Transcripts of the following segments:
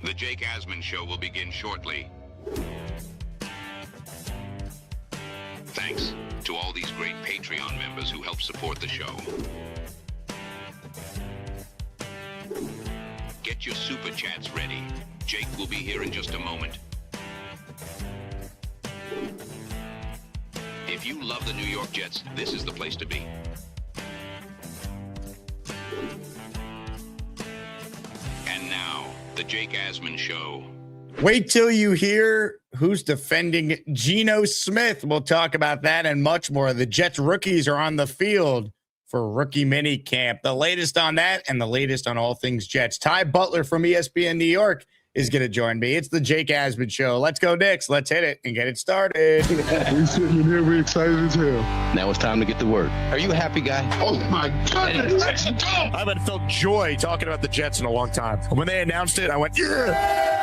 The Jake Asman Show will begin shortly. Thanks to all these great Patreon members who help support the show. Get your super chats ready. Jake will be here in just a moment. If you love the New York Jets, this is the place to be. And now, the Jake Asman Show. Wait till you hear who's defending Geno Smith. We'll talk about that and much more. The Jets rookies are on the field for rookie mini camp. The latest on that and the latest on all things Jets. Ty Butler from ESPN New York is going to join me. It's the Jake Asman Show. Let's go, Knicks. Let's hit it and get it started. We sitting in here, we excited as hell. Now it's time to get to work. Are you a happy guy? Oh my goodness, let's go! I haven't felt joy talking about the Jets in a long time. When they announced it, I went, yeah!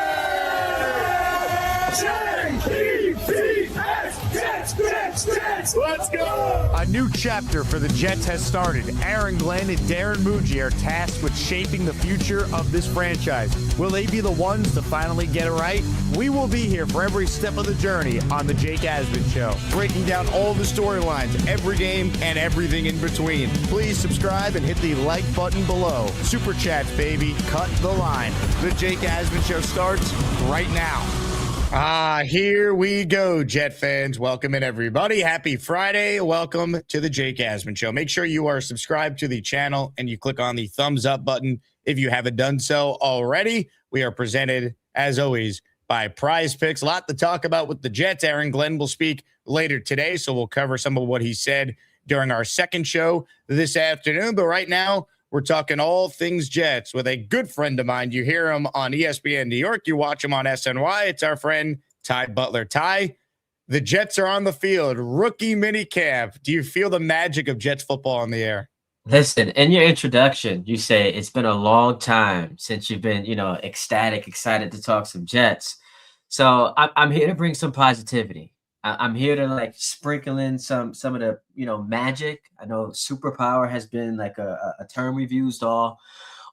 Let's go! A new chapter for the Jets has started. Aaron Glenn and Darren Muji are tasked with shaping the future of this franchise. Will they be the ones to finally get it right? We will be here for every step of the journey on the Jake Asman Show, breaking down all the storylines, every game, and everything in between. Please subscribe and hit the like button below. Super Chats, baby. Cut the line. The Jake Asman Show starts right now. Here we go, Jet fans. Welcome in, everybody. Happy Friday. Welcome to the Jake Asman Show. Make sure you are subscribed to the channel and you click on the thumbs up button if you haven't done so already. We are presented, as always, by PrizePicks. A lot to talk about with the Jets. Aaron Glenn will speak later today, so we'll cover some of what he said during our second show this afternoon. But right now, we're talking all things Jets with a good friend of mine. You hear him on ESPN New York. You watch him on SNY. It's our friend Ty Butler. Ty, the Jets are on the field. Rookie minicamp. Do you feel the magic of Jets football on the air? Listen, in your introduction, you say it's been a long time since you've been, ecstatic, excited to talk some Jets. So I'm here to bring some positivity. I'm here to sprinkle in some of the magic. I know superpower has been a term we've used all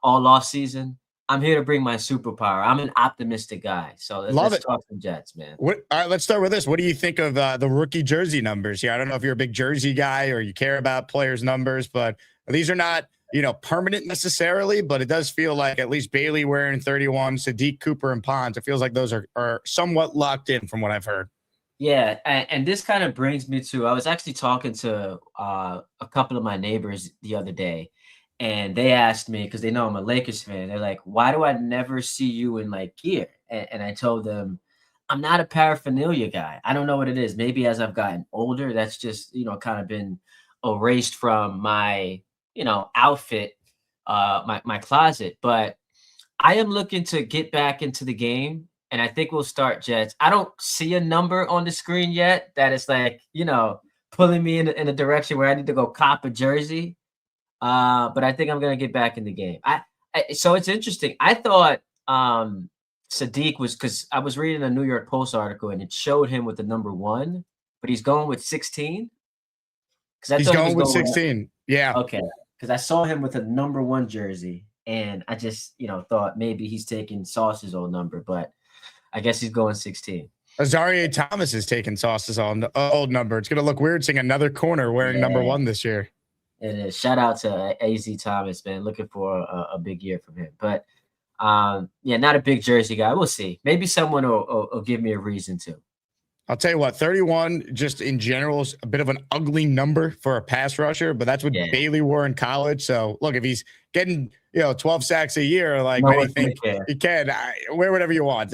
off season. I'm here to bring my superpower. I'm an optimistic guy, so let's talk some Jets, man. All right, let's start with this. What do you think of the rookie jersey numbers here? I don't know if you're a big jersey guy or you care about players' numbers, but these are not permanent necessarily. But it does feel like at least Bailey wearing 31, Sadiq, Cooper, and Pons. It feels like those are somewhat locked in from what I've heard. Yeah, and this kind of brings me to, I was actually talking to a couple of my neighbors the other day, and they asked me, because they know I'm a Lakers fan, they're like, why do I never see you in gear? And I told them, I'm not a paraphernalia guy. I don't know what it is. Maybe as I've gotten older, that's just, kind of been erased from my, outfit, my closet. But I am looking to get back into the game. And I think we'll start Jets. I don't see a number on the screen yet that is pulling me in a direction where I need to go cop a jersey. But I think I'm going to get back in the game. So it's interesting. I thought Sadiq was, because I was reading a New York Post article and it showed him with the number 1, but he's going with 16. He's going with 16. Yeah. Okay. Because I saw him with a number 1 jersey and I just, thought maybe he's taking Sauce's old number, but I guess he's going 16. Azaria Thomas is taking Sauce's old number. It's going to look weird seeing another corner wearing number 1 this year. It is. Shout out to AZ Thomas, man. Looking for a big year from him. But, not a big jersey guy. We'll see. Maybe someone will give me a reason to. I'll tell you what, 31 just in general is a bit of an ugly number for a pass rusher, but that's what Bailey wore in college. So, look, if he's getting 12 sacks a year, many think he can, wear whatever you want.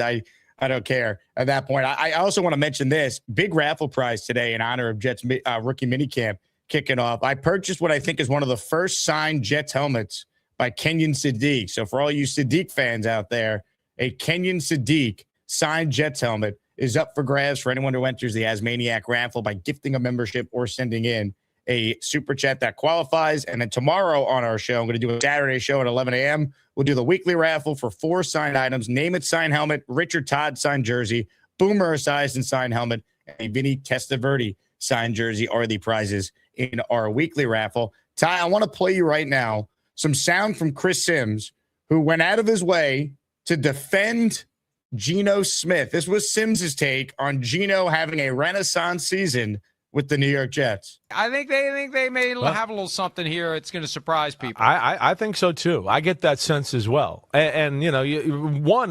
I don't care at that point. I also want to mention this big raffle prize today in honor of Jets rookie minicamp kicking off. I purchased what I think is one of the first signed Jets helmets by Kenyon Sadiq. So for all you Sadiq fans out there, a Kenyon Sadiq signed Jets helmet is up for grabs for anyone who enters the Asmaniac raffle by gifting a membership or sending in a super chat that qualifies. And then tomorrow on our show, I'm going to do a Saturday show at 11 a.m. We'll do the weekly raffle for 4 signed items. Name It signed helmet, Richard Todd signed jersey, Boomer Esiason signed helmet, and a Vinny Testaverde signed jersey are the prizes in our weekly raffle. Ty, I want to play you right now some sound from Chris Simms, who went out of his way to defend Geno Smith. This was Simms' take on Geno having a renaissance season with the New York Jets. I think they may have a little something here. It's going to surprise people. I think so too. I get that sense as well. And you know,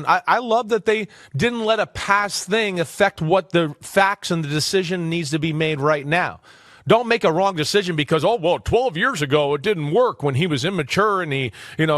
I love that they didn't let a past thing affect what the facts and the decision needs to be made right now. Don't make a wrong decision because, 12 years ago it didn't work when he was immature and he,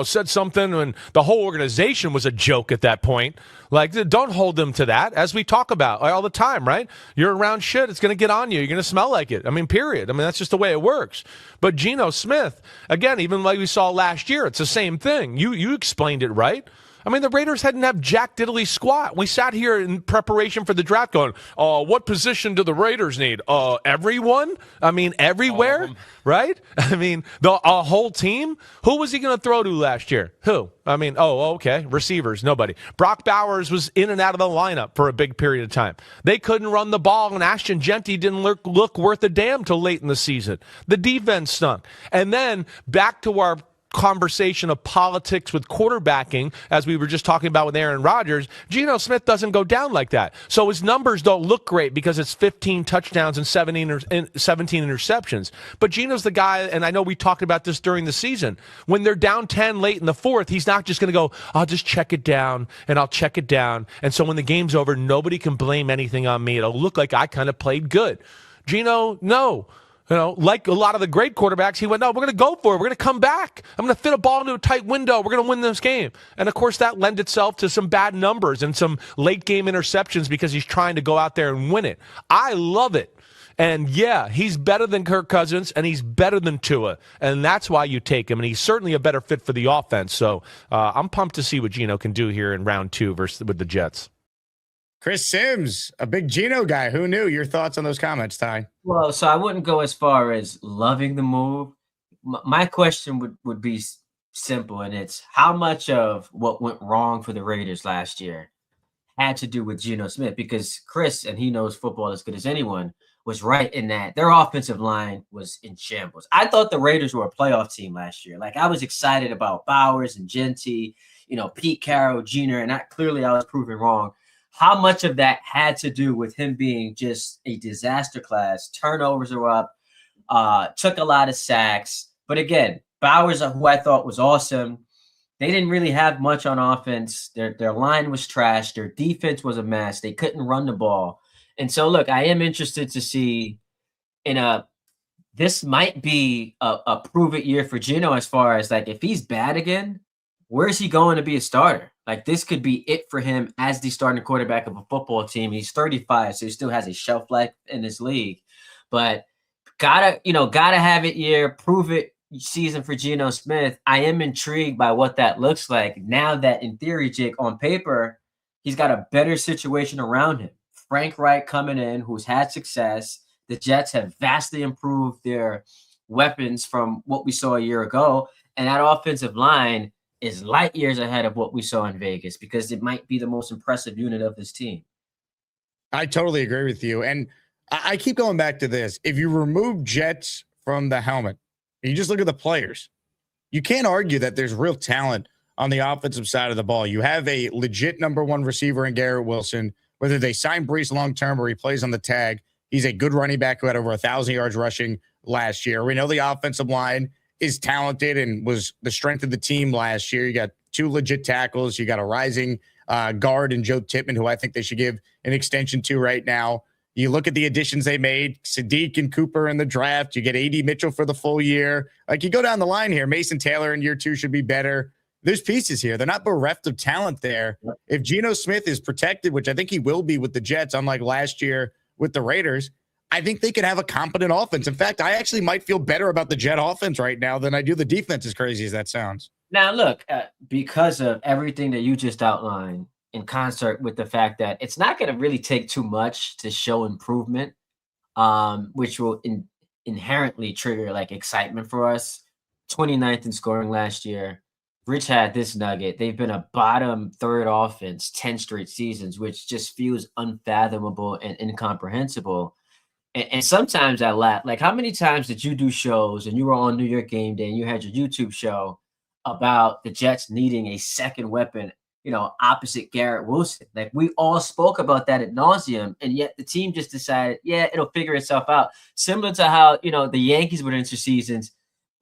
said something and the whole organization was a joke at that point. Like, don't hold them to that, as we talk about all the time, right? You're around shit, it's going to get on you. You're going to smell like it. I mean, period. I mean, that's just the way it works. But Geno Smith, again, even like we saw last year, it's the same thing. You explained it right. I mean, the Raiders hadn't have jack diddly squat. We sat here in preparation for the draft going, what position do the Raiders need? Everyone? I mean, everywhere, right? I mean, the whole team? Who was he going to throw to last year? Who? I mean, okay, receivers, nobody. Brock Bowers was in and out of the lineup for a big period of time. They couldn't run the ball, and Ashton Genty didn't look worth a damn till late in the season. The defense stunk. And then back to our conversation of politics with quarterbacking, as we were just talking about with Aaron Rodgers, Geno Smith doesn't go down like that. So his numbers don't look great because it's 15 touchdowns and 17 interceptions. But Geno's the guy, and I know we talked about this during the season, when they're down 10 late in the fourth, he's not just going to go, I'll just check it down, and I'll check it down. And so when the game's over, nobody can blame anything on me. It'll look like I kind of played good. Geno, no. Like a lot of the great quarterbacks, he went, no, we're going to go for it. We're going to come back. I'm going to fit a ball into a tight window. We're going to win this game. And, of course, that lent itself to some bad numbers and some late-game interceptions because he's trying to go out there and win it. I love it. And, yeah, he's better than Kirk Cousins, and he's better than Tua. And that's why you take him. And he's certainly a better fit for the offense. So I'm pumped to see what Geno can do here in round 2 with the Jets. Chris Simms, a big Geno guy. Who knew? Your thoughts on those comments, Ty? Well, so I wouldn't go as far as loving the move. My question would be simple, and it's how much of what went wrong for the Raiders last year had to do with Geno Smith? Because Chris, and he knows football as good as anyone, was right in that their offensive line was in shambles. I thought the Raiders were a playoff team last year. Like, I was excited about Bowers and Genty, Pete Carroll Jr., and clearly I was proven wrong. How much of that had to do with him being just a disaster class? Turnovers are up, took a lot of sacks. But again, Bowers, who I thought was awesome, they didn't really have much on offense. Their line was trash. Their defense was a mess. They couldn't run the ball. And so, look, I am interested to see this might be a prove-it year for Geno as far as, like, if he's bad again, where's he going to be a starter? Like, this could be it for him as the starting quarterback of a football team. He's 35, so he still has a shelf life in this league. But gotta have it year, prove it season for Geno Smith. I am intrigued by what that looks like now that, in theory, Jake, on paper, he's got a better situation around him. Frank Reich coming in, who's had success. The Jets have vastly improved their weapons from what we saw a year ago. And that offensive line is light years ahead of what we saw in Vegas because it might be the most impressive unit of this team. I totally agree with you. And I keep going back to this. If you remove Jets from the helmet, and you just look at the players, you can't argue that there's real talent on the offensive side of the ball. You have a legit number one receiver in Garrett Wilson. Whether they sign Breece long-term or he plays on the tag, he's a good running back who had over 1,000 yards rushing last year. We know the offensive line is talented and was the strength of the team last year. You got 2 legit tackles. You got a rising guard in Joe Tippmann, who I think they should give an extension to right now. You look at the additions they made, Sadiq and Cooper in the draft. You get A.D. Mitchell for the full year. Like, you go down the line here, Mason Taylor in year 2 should be better. There's pieces here. They're not bereft of talent there. If Geno Smith is protected, which I think he will be with the Jets, unlike last year with the Raiders, I think they could have a competent offense. In fact, I actually might feel better about the Jet offense right now than I do the defense, as crazy as that sounds. Now, look, because of everything that you just outlined in concert with the fact that it's not going to really take too much to show improvement, which will inherently trigger, like, excitement for us. 29th in scoring last year. Rich had this nugget. They've been a bottom third offense 10 straight seasons, which just feels unfathomable and incomprehensible. And sometimes I laugh. Like, how many times did you do shows and you were on New York Game Day and you had your YouTube show about the Jets needing a second weapon, opposite Garrett Wilson. Like, we all spoke about that ad nauseum, and yet the team just decided, yeah, it'll figure itself out. Similar to how, the Yankees would enter seasons.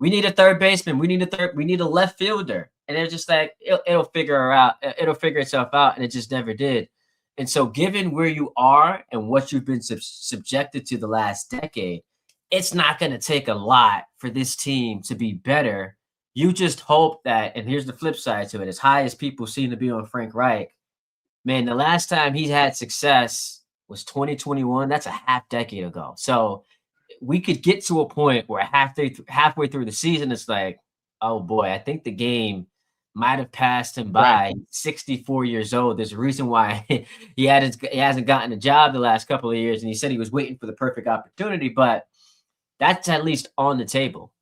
We need a third baseman. We need a left fielder. And they're just like, it'll figure itself out. And it just never did. And so given where you are and what you've been subjected to the last decade, it's not going to take a lot for this team to be better. You just hope that, and here's the flip side to it, as high as people seem to be on Frank Reich, man, the last time he had success was 2021. That's a half decade ago. So we could get to a point where halfway through the season, it's like, oh boy, I think the game might have passed him by. Right. 64 years old. There's a reason why he hasn't gotten a job the last couple of years, and he said he was waiting for the perfect opportunity, but that's at least on the table.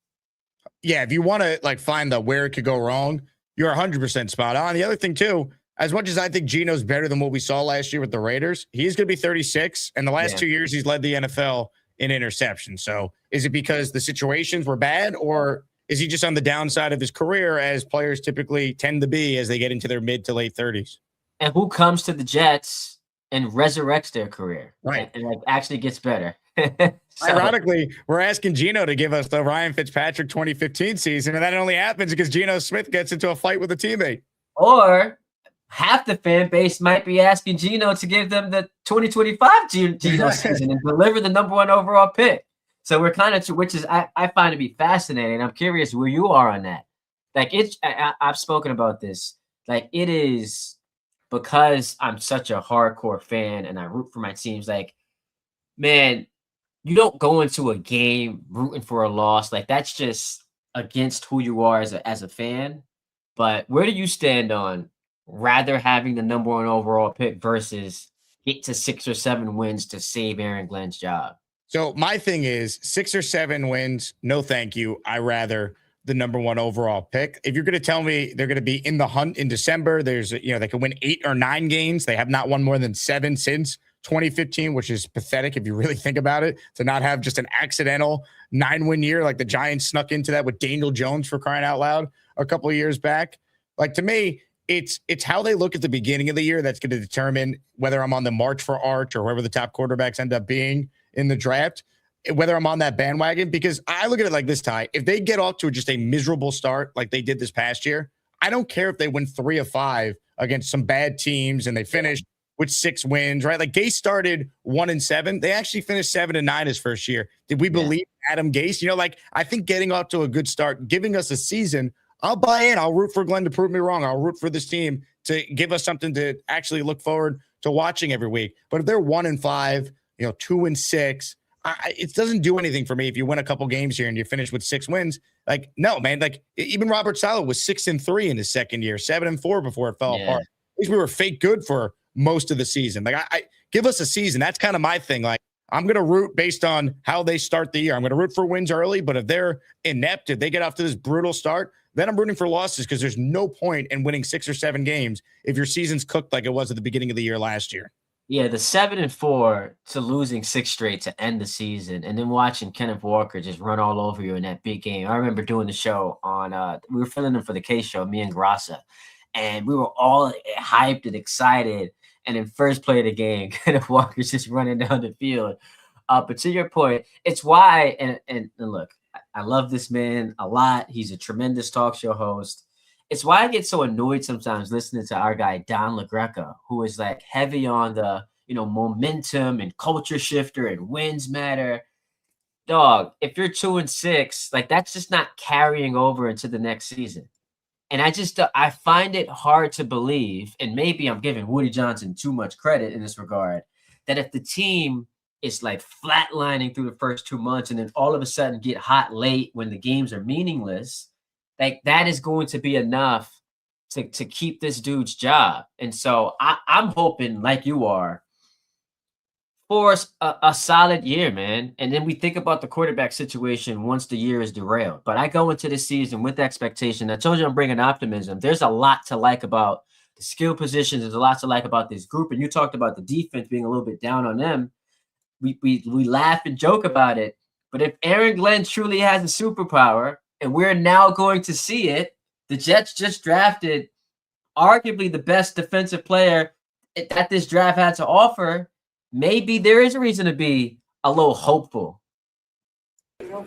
Yeah, if you want to find the where it could go wrong, you're 100% spot on. The other thing too, as much as I think Geno's better than what we saw last year with the Raiders, he's going to be 36, and the last 2 years he's led the NFL in interceptions. So is it because the situations were bad, or is he just on the downside of his career, as players typically tend to be as they get into their mid to late 30s? And who comes to the Jets and resurrects their career, right? And actually gets better. So, ironically, we're asking Geno to give us the Ryan Fitzpatrick 2015 season, and that only happens because Geno Smith gets into a fight with a teammate. Or half the fan base might be asking Geno to give them the 2025 Geno season and deliver the #1 overall pick. So we're kind of, which is I find to be fascinating. I'm curious where you are on that. I've spoken about this. It is because I'm such a hardcore fan and I root for my teams. Man, you don't go into a game rooting for a loss. That's just against who you are as a fan. But where do you stand on rather having the #1 overall pick versus get to 6 or 7 wins to save Aaron Glenn's job? So my thing is 6 or 7 wins. No, thank you. I rather the #1 overall pick. If you're going to tell me they're going to be in the hunt in December, they can win 8 or 9 games. They have not won more than 7 since 2015, which is pathetic if you really think about it, to not have just an accidental 9-win year like the Giants snuck into that with Daniel Jones, for crying out loud, a couple of years back. To me, it's how they look at the beginning of the year that's going to determine whether I'm on the march for Arch or whoever the top quarterbacks end up being in the draft, whether I'm on that bandwagon. Because I look at it like this, Ty. If they get off to just a miserable start like they did this past year, I don't care if they win 3 of 5 against some bad teams and they finish with 6 wins, right? Gase started 1-7. They actually finished 7-9 his first year. Did we believe Adam Gase? I think getting off to a good start, giving us a season, I'll buy in. I'll root for Glenn to prove me wrong. I'll root for this team to give us something to actually look forward to watching every week. But if they're 1-5, 2-6, it doesn't do anything for me if you win a couple games here and you finish with 6 wins. No, man. Even Robert Saleh was 6-3 in his second year, 7-4 before it fell apart. At least we were fake good for most of the season. I give us a season. That's kind of my thing. I'm going to root based on how they start the year. I'm going to root for wins early, but if they're inept, if they get off to this brutal start, then I'm rooting for losses, because there's no point in winning 6 or 7 games if your season's cooked like it was at the beginning of the year last year. Yeah, the 7-4 to losing 6 straight to end the season, and then watching Kenneth Walker just run all over you in that big game. I remember doing the show on we were filling in for the K show, me and Grassa, and we were all hyped and excited. And in first play of the game, Kenneth Walker's just running down the field. But to your point, it's why, and look, I love this man a lot. He's a tremendous talk show host. It's why I get so annoyed sometimes listening to our guy, Don LaGreca, who is heavy on the, momentum and culture shifter and wins matter. Dog, if you're 2-6, that's just not carrying over into the next season. And I find it hard to believe, and maybe I'm giving Woody Johnson too much credit in this regard, that if the team is flatlining through the first 2 months and then all of a sudden get hot late when the games are meaningless, that is going to be enough to keep this dude's job. And so I'm hoping, like you are, for a solid year, man. And then we think about the quarterback situation once the year is derailed. But I go into this season with expectation. I told you I'm bringing optimism. There's a lot to like about the skill positions. There's a lot to like about this group. And you talked about the defense being a little bit down on them. We laugh and joke about it. But if Aaron Glenn truly has a superpower, and we're now going to see it, the Jets just drafted arguably the best defensive player that this draft had to offer, maybe there is a reason to be a little hopeful.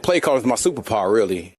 Play call is my superpower, really.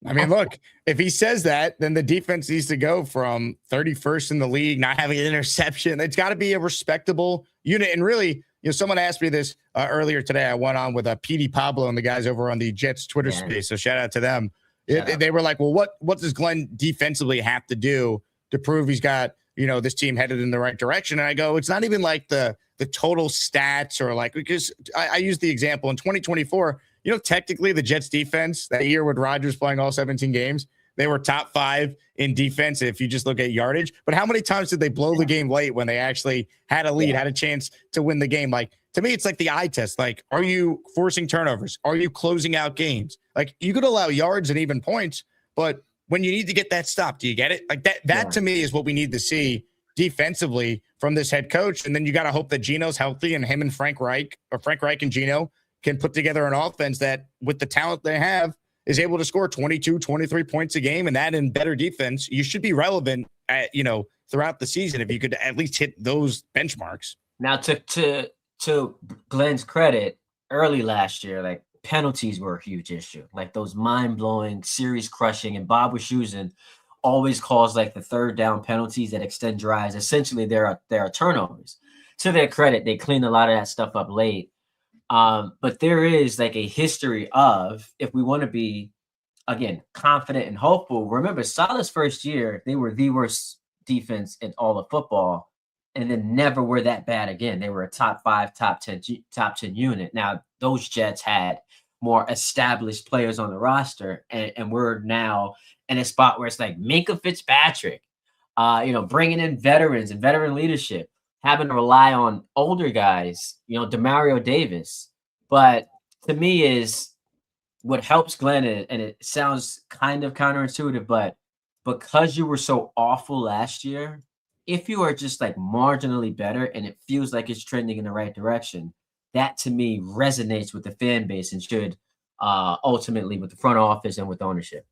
I mean, look, if he says that, then the defense needs to go from 31st in the league, not having an interception. It's got to be a respectable unit. And really, someone asked me this earlier today. I went on with PD Pablo and the guys over on the Jets Twitter space. So shout out to them. They were like, well, what does Glenn defensively have to do to prove he's got, this team headed in the right direction? And I go, it's not even like the total stats or like, because I use the example in 2024, technically the Jets defense that year with Rodgers playing all 17 games, they were top 5 in defense if you just look at yardage. But how many times did they blow the game late when they actually had a lead, had a chance to win the game? Like, to me, it's like the eye test. Like, are you forcing turnovers? Are you closing out games? Like, you could allow yards and even points, but when you need to get that stop, do you get it? Like that to me is what we need to see defensively from this head coach. And then you got to hope that Geno's healthy and him and Frank Reich and Geno can put together an offense that, with the talent they have, is able to score 22, 23 points a game, and that in better defense, you should be relevant at, throughout the season if you could at least hit those benchmarks. Now, to Glenn's credit, early last year, like, penalties were a huge issue. Like, those mind-blowing, series-crushing, and Bob Wischusen always calls like the third down penalties that extend drives. Essentially, there are turnovers. To their credit, they cleaned a lot of that stuff up late. But there is like a history of, if we want to be, again, confident and hopeful, remember Saleh's first year, they were the worst defense in all of football, and then never were that bad again. They were a top 5, top 10 unit. Now, those Jets had more established players on the roster, and we're now in a spot where it's like Minkah Fitzpatrick, bringing in veterans and veteran leadership, having to rely on older guys, Demario Davis. But to me is what helps Glenn, and it sounds kind of counterintuitive, but because you were so awful last year, if you are just like marginally better and it feels like it's trending in the right direction, that to me resonates with the fan base and should ultimately with the front office and with ownership.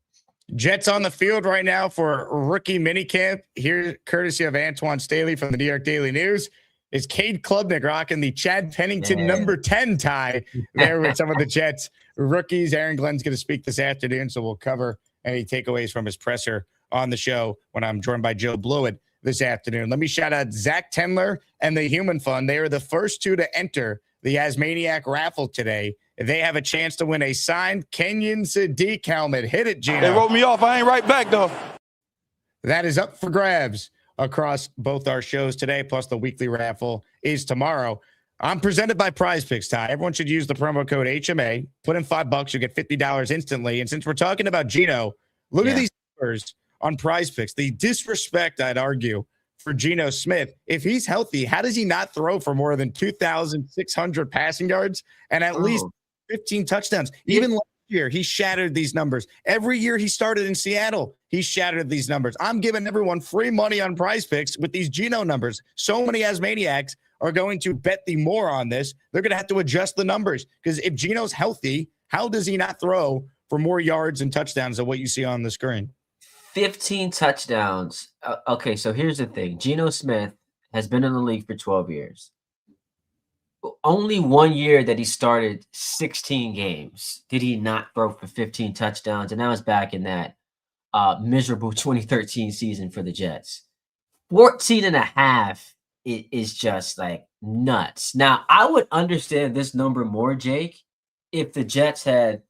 Jets on the field right now for rookie minicamp. Here, courtesy of Antoine Staley from the New York Daily News, is Cade Klubnik rocking the Chad Pennington number 10 tie there with some of the Jets rookies. Aaron Glenn's going to speak this afternoon, so we'll cover any takeaways from his presser on the show when I'm joined by Joe Blewett this afternoon. Let me shout out Zach Tendler and the Human Fund. They are the first 2 to enter the Asmaniac raffle today. They have a chance to win a signed Kenyon Sadiq helmet. Hit it, Geno. They wrote me off. I ain't right back, though. That is up for grabs across both our shows today, plus the weekly raffle is tomorrow. I'm presented by PrizePicks, Ty. Everyone should use the promo code HMA. Put in $5, you get $50 instantly. And since we're talking about Geno, look at these numbers on PrizePicks. The disrespect, I'd argue, for Geno Smith. If he's healthy, how does he not throw for more than 2,600 passing yards and at least 15 touchdowns? Even last year, he shattered these numbers. Every year he started in Seattle, he shattered these numbers. I'm giving everyone free money on PrizePicks with these Geno numbers. So many Asmaniacs are going to bet the more on this. They're going to have to adjust the numbers because if Geno's healthy, how does he not throw for more yards and touchdowns than what you see on the screen? 15 touchdowns. Okay, so here's the thing. Geno Smith has been in the league for 12 years. Only 1 year that he started 16 games did he not throw for 15 touchdowns, and that was back in that miserable 2013 season for the Jets. 14 and a half is just like nuts. Now, I would understand this number more, Jake, if the Jets had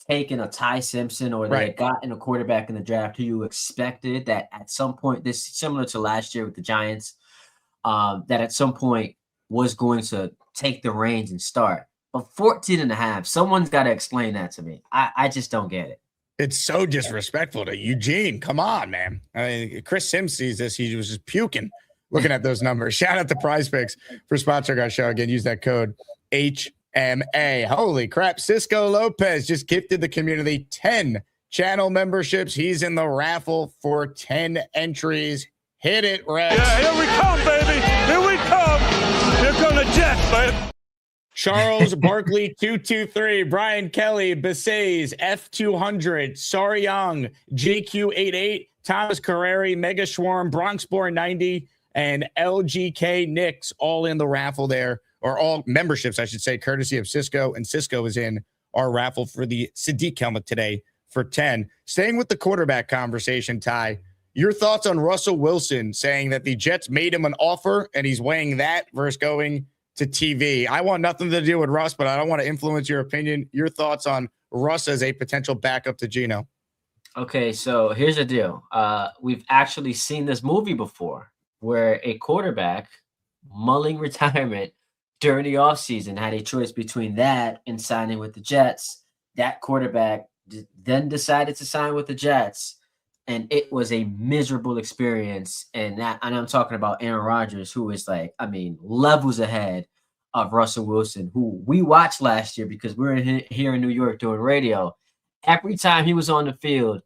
taken a Ty Simpson or they had gotten a quarterback in the draft who you expected that at some point, this similar to last year with the Giants, that at some point was going to take the reins and start. But 14 and a half, someone's got to explain that to me. I just don't get it. It's so disrespectful to Eugene. Come on, man. I mean, Chris Simms sees this. He was just puking looking at those numbers. Shout out to PrizePicks for sponsoring our show. Again, use that code HMA. Holy crap. Cisco Lopez just gifted the community 10 channel memberships. He's in the raffle for 10 entries. Hit it, Rex. Yeah, here we come, baby. Here we come. Here come the Jets, man. Charles Barkley 223, Brian Kelly, Basays, F200, Sari Young, JQ88, Thomas Carreri, Mega Schwarm, Bronxborn 90, and LGK Knicks all in the raffle there, or all memberships, I should say, courtesy of Cisco. And Cisco is in our raffle for the Sadiq helmet today for 10. Staying with the quarterback conversation, Ty, your thoughts on Russell Wilson saying that the Jets made him an offer and he's weighing that versus going to TV. I want nothing to do with Russ, but I don't want to influence your opinion. Your thoughts on Russ as a potential backup to Geno? Okay, so here's the deal. We've actually seen this movie before where a quarterback mulling retirement during the offseason had a choice between that and signing with the Jets. That quarterback then decided to sign with the Jets, and it was a miserable experience. And I'm talking about Aaron Rodgers, who is levels ahead of Russell Wilson, who we watched last year because we're here in New York doing radio. Every time he was on the field,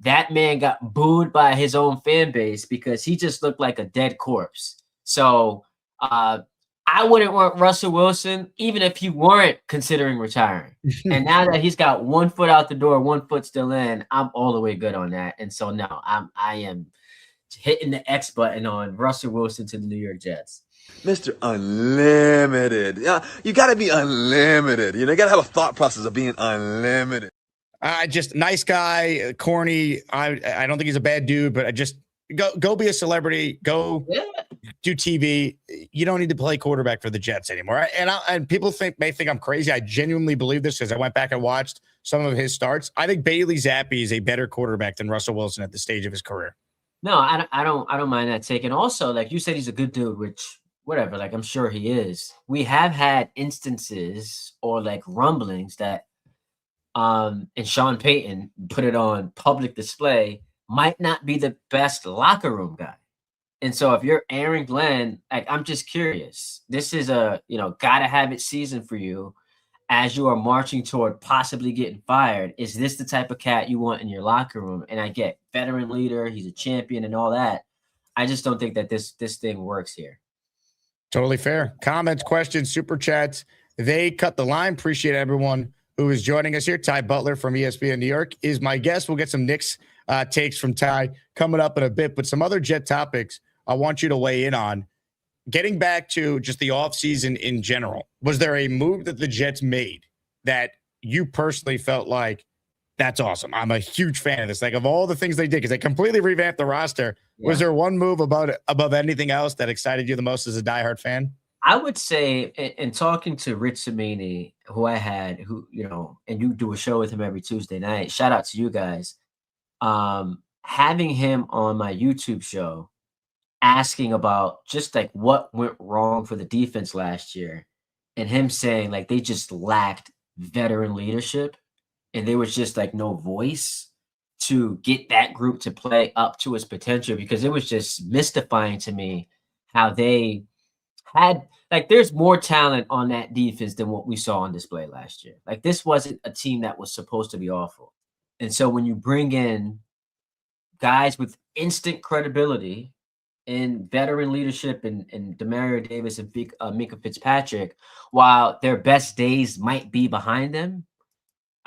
that man got booed by his own fan base because he just looked like a dead corpse. So I wouldn't want Russell Wilson, even if he weren't considering retiring. And now that he's got 1 foot out the door, 1 foot still in, I'm all the way good on that. And so no, I am hitting the X button on Russell Wilson to the New York Jets. Mr. Unlimited. Yeah, you got to be unlimited. You got to have a thought process of being unlimited. Just nice guy, corny. I don't think he's a bad dude, but I just go be a celebrity. Go do TV. You don't need to play quarterback for the Jets anymore. And people may think I'm crazy. I genuinely believe this because I went back and watched some of his starts. I think Bailey Zappi is a better quarterback than Russell Wilson at this stage of his career. No, I don't mind that take. And also, like you said, he's a good dude, which whatever. Like I'm sure he is. We have had instances or like rumblings that and Sean Payton put it on public display, might not be the best locker room guy. And so if you're Aaron Glenn, I'm just curious. This is a, gotta have it season for you as you are marching toward possibly getting fired. Is this the type of cat you want in your locker room? And I get veteran leader, he's a champion and all that. I just don't think that this thing works here. Totally fair. Comments, questions, super chats. They cut the line. Appreciate everyone who is joining us here. Ty Butler from ESPN New York is my guest. We'll get some Knicks takes from Ty coming up in a bit, but some other Jet topics I want you to weigh in on. Getting back to just the offseason in general, was there a move that the Jets made that you personally felt like, that's awesome? I'm a huge fan of this. Like, of all the things they did, because they completely revamped the roster, was there one move above anything else that excited you the most as a diehard fan? I would say, in talking to Rich Cimini, who I had, and you do a show with him every Tuesday night, shout out to you guys, having him on my YouTube show, asking about just like what went wrong for the defense last year, and him saying like they just lacked veteran leadership and there was just like no voice to get that group to play up to its potential, because it was just mystifying to me how they had, like, there's more talent on that defense than what we saw on display last year. Like, this wasn't a team that was supposed to be awful. And so when you bring in guys with instant credibility and veteran leadership and Demario Davis and Minka Fitzpatrick, while their best days might be behind them,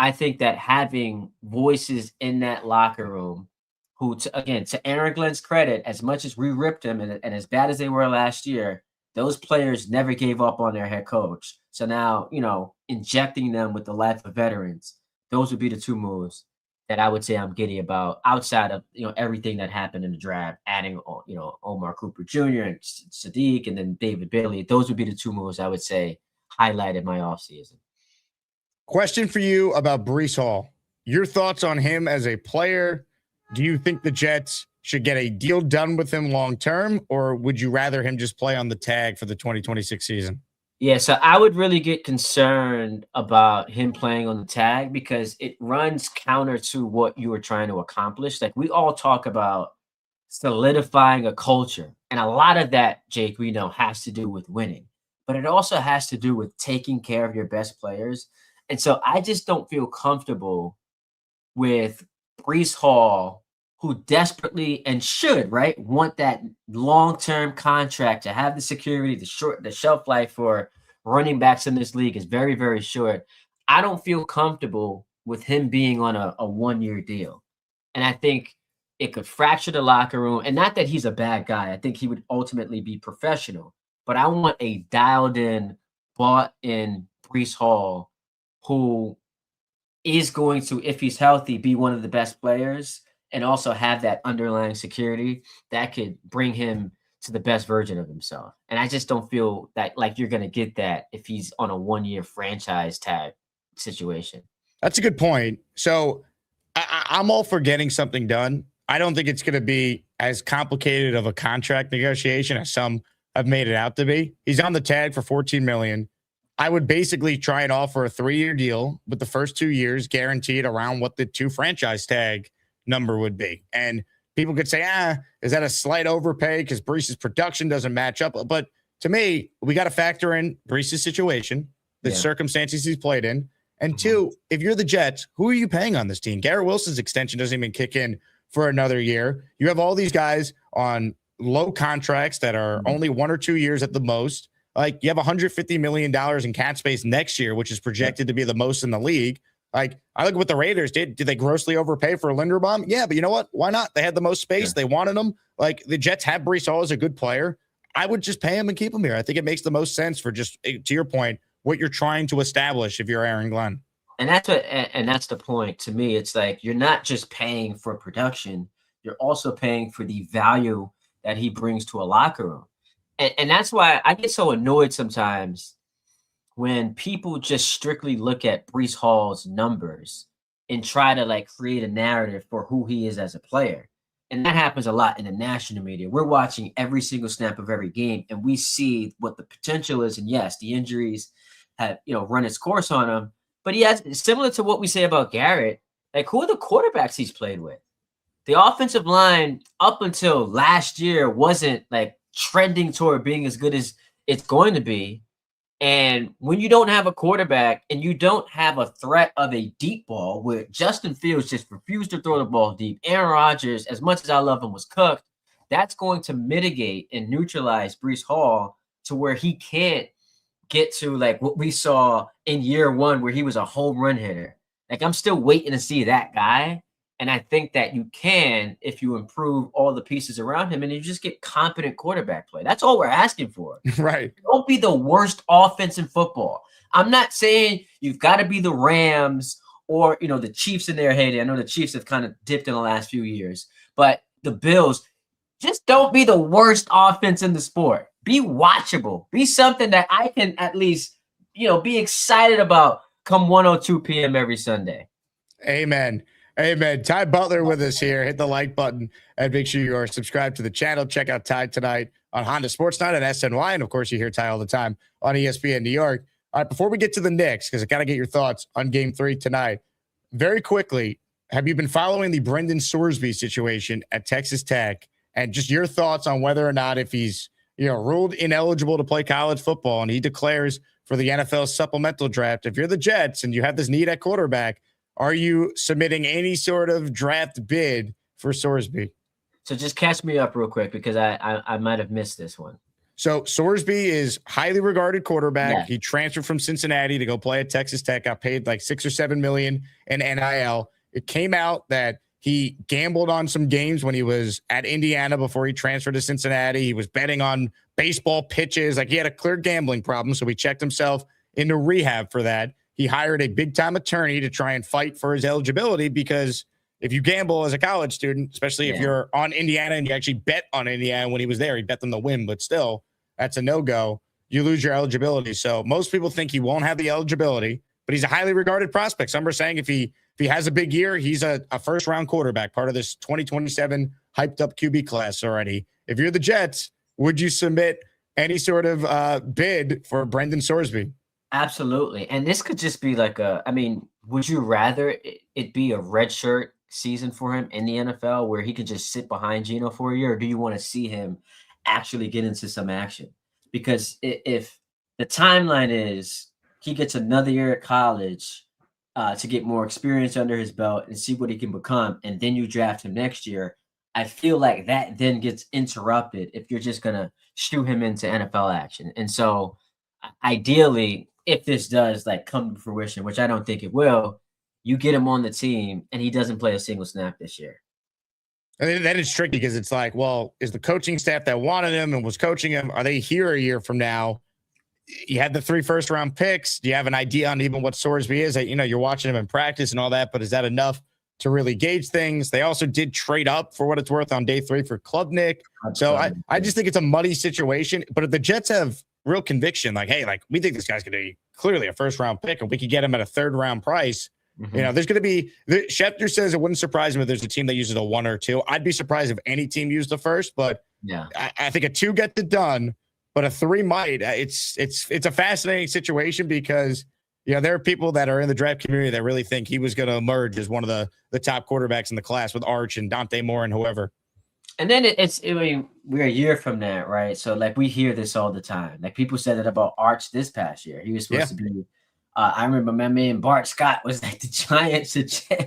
I think that having voices in that locker room who, to Aaron Glenn's credit, as much as we ripped him and as bad as they were last year, those players never gave up on their head coach. So now, injecting them with the life of veterans, those would be the two moves that I would say I'm giddy about, outside of, everything that happened in the draft, adding, Omar Cooper Jr. and Sadiq and then David Bailey. Those would be the two moves I would say highlighted my offseason. Question for you about Breece Hall. Your thoughts on him as a player? Do you think the Jets should get a deal done with him long-term, or would you rather him just play on the tag for the 2026 season? Yeah, so I would really get concerned about him playing on the tag because it runs counter to what you were trying to accomplish. Like, we all talk about solidifying a culture, and a lot of that, Jake, we know, has to do with winning, but it also has to do with taking care of your best players. And so I just don't feel comfortable with Breece Hall, who desperately and should, want that long-term contract to have the security, the shelf life for running backs in this league is very, very short. I don't feel comfortable with him being on a 1-year deal. And I think it could fracture the locker room. And not that he's a bad guy. I think he would ultimately be professional. But I want a dialed-in, bought-in Breece Hall who is going to, if he's healthy, be one of the best players and also have that underlying security that could bring him to the best version of himself. And I just don't feel that like you're going to get that if he's on a 1-year franchise tag situation. That's a good point. So I'm all for getting something done. I don't think it's going to be as complicated of a contract negotiation as some have made it out to be. He's on the tag for $14 million. I would basically try and offer a 3-year deal with the first 2 years guaranteed around what the 2 franchise tag number would be. And people could say, is that a slight overpay because Breece's production doesn't match up? But to me, we got to factor in Breece's situation, the circumstances he's played in. And 2, if you're the Jets, who are you paying on this team? Garrett Wilson's extension doesn't even kick in for another year. You have all these guys on low contracts that are only 1 or 2 years at the most. Like, you have $150 million in cap space next year, which is projected to be the most in the league. Like, I look at what the Raiders did. Did they grossly overpay for Linderbaum? Yeah, but you know what? Why not? They had the most space. They wanted him. Like, the Jets have Breece Hall as a good player. I would just pay him and keep him here. I think it makes the most sense for just, to your point, what you're trying to establish if you're Aaron Glenn. And that's the point. To me, it's like you're not just paying for production. You're also paying for the value that he brings to a locker room. And that's why I get so annoyed sometimes when people just strictly look at Breece Hall's numbers and try to like create a narrative for who he is as a player. And that happens a lot in the national media. We're watching every single snap of every game and we see what the potential is. And yes, the injuries have, run its course on him. But he has, similar to what we say about Garrett, like, who are the quarterbacks he's played with? The offensive line up until last year wasn't like trending toward being as good as it's going to be. And when you don't have a quarterback and you don't have a threat of a deep ball where Justin Fields just refused to throw the ball deep, Aaron Rodgers, as much as I love him, was cooked, that's going to mitigate and neutralize Breece Hall to where he can't get to like what we saw in year 1 where he was a home run hitter. Like, I'm still waiting to see that guy. And I think that you can if you improve all the pieces around him and you just get competent quarterback play. That's all we're asking for. Right. Don't be the worst offense in football. I'm not saying you've got to be the Rams or, the Chiefs in their heyday. I know the Chiefs have kind of dipped in the last few years, but the Bills, just don't be the worst offense in the sport. Be watchable. Be something that I can at least, be excited about come 1:02 p.m. every Sunday. Amen. Amen. Ty Butler with us here. Hit the like button and make sure you are subscribed to the channel. Check out Ty tonight on Honda Sports Night at SNY. And of course, you hear Ty all the time on ESPN New York. All right, before we get to the Knicks, because I got to get your thoughts on game 3 tonight. Very quickly, have you been following the Brendan Sorsby situation at Texas Tech? And just your thoughts on whether or not, if he's ruled ineligible to play college football and he declares for the NFL supplemental draft, if you're the Jets and you have this need at quarterback, are you submitting any sort of draft bid for Sorsby? So just catch me up real quick because I might have missed this one. So Sorsby is highly regarded quarterback. Yeah. He transferred from Cincinnati to go play at Texas Tech, got paid like $6 or $7 million in NIL. It came out that he gambled on some games when he was at Indiana before he transferred to Cincinnati. He was betting on baseball pitches. Like, he had a clear gambling problem, so he checked himself into rehab for that. He hired a big-time attorney to try and fight for his eligibility because if you gamble as a college student, especially if you're on Indiana and you actually bet on Indiana when he was there, he bet them to win, but still, that's a no-go. You lose your eligibility. So most people think he won't have the eligibility, but he's a highly regarded prospect. Some are saying if he has a big year, he's a first-round quarterback, part of this 2027 hyped-up QB class already. If you're the Jets, would you submit any sort of bid for Brendan Sorsby? Absolutely. And this could just be like would you rather it be a redshirt season for him in the NFL where he could just sit behind Geno for a year, or do you want to see him actually get into some action? Because if the timeline is he gets another year at college to get more experience under his belt and see what he can become, and then you draft him next year, I feel like that then gets interrupted if you're just going to shoot him into NFL action. And so ideally, if this does like come to fruition, which I don't think it will, you get him on the team and he doesn't play a single snap this year. And then it's tricky because it's like, well, is the coaching staff that wanted him and was coaching him, are they here a year from now? You had the 3 first-round picks. Do you have an idea on even what Sorsby is? You know, you're watching him in practice and all that, but is that enough to really gauge things? They also did trade up for what it's worth on day 3 for Klubnik. So I just think it's a muddy situation. But if the Jets have real conviction, like, hey, like we think this guy's going to be clearly a first-round pick and we could get him at a third-round price, you know, there's going to be – Schefter says it wouldn't surprise him if there's a team that uses a 1 or 2. I'd be surprised if any team used the first, but I think a 2 gets it done, but a 3 might. It's a fascinating situation because, you know, there are people that are in the draft community that really think he was going to emerge as one of the top quarterbacks in the class with Arch and Dante Moore and whoever. And then I mean, we're a year from that, right? So, like, we hear this all the time. Like, people said it about Arch this past year. He was supposed to be I remember my man Bart Scott was like the Giants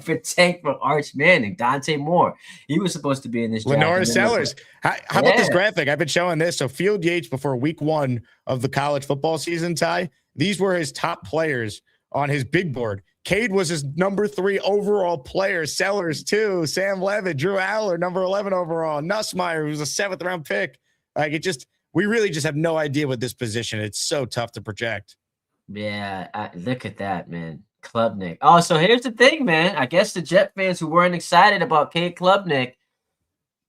for tank for Arch Manning, Dante Moore. He was supposed to be in this draft. Lenora Sellers. How about this graphic? I've been showing this. So Field Yates before week 1 of the college football season, Ty, these were his top players on his big board. Cade was his number 3 overall player. Sellers 2, Sam Levitt, Drew Aller, number 11 overall, Nussmeier, who was a 7th round pick. Like we really just have no idea with this position. It's so tough to project. Yeah, look at that, man. Klubnik. Oh, so here's the thing, man. I guess the Jet fans who weren't excited about Cade Klubnik,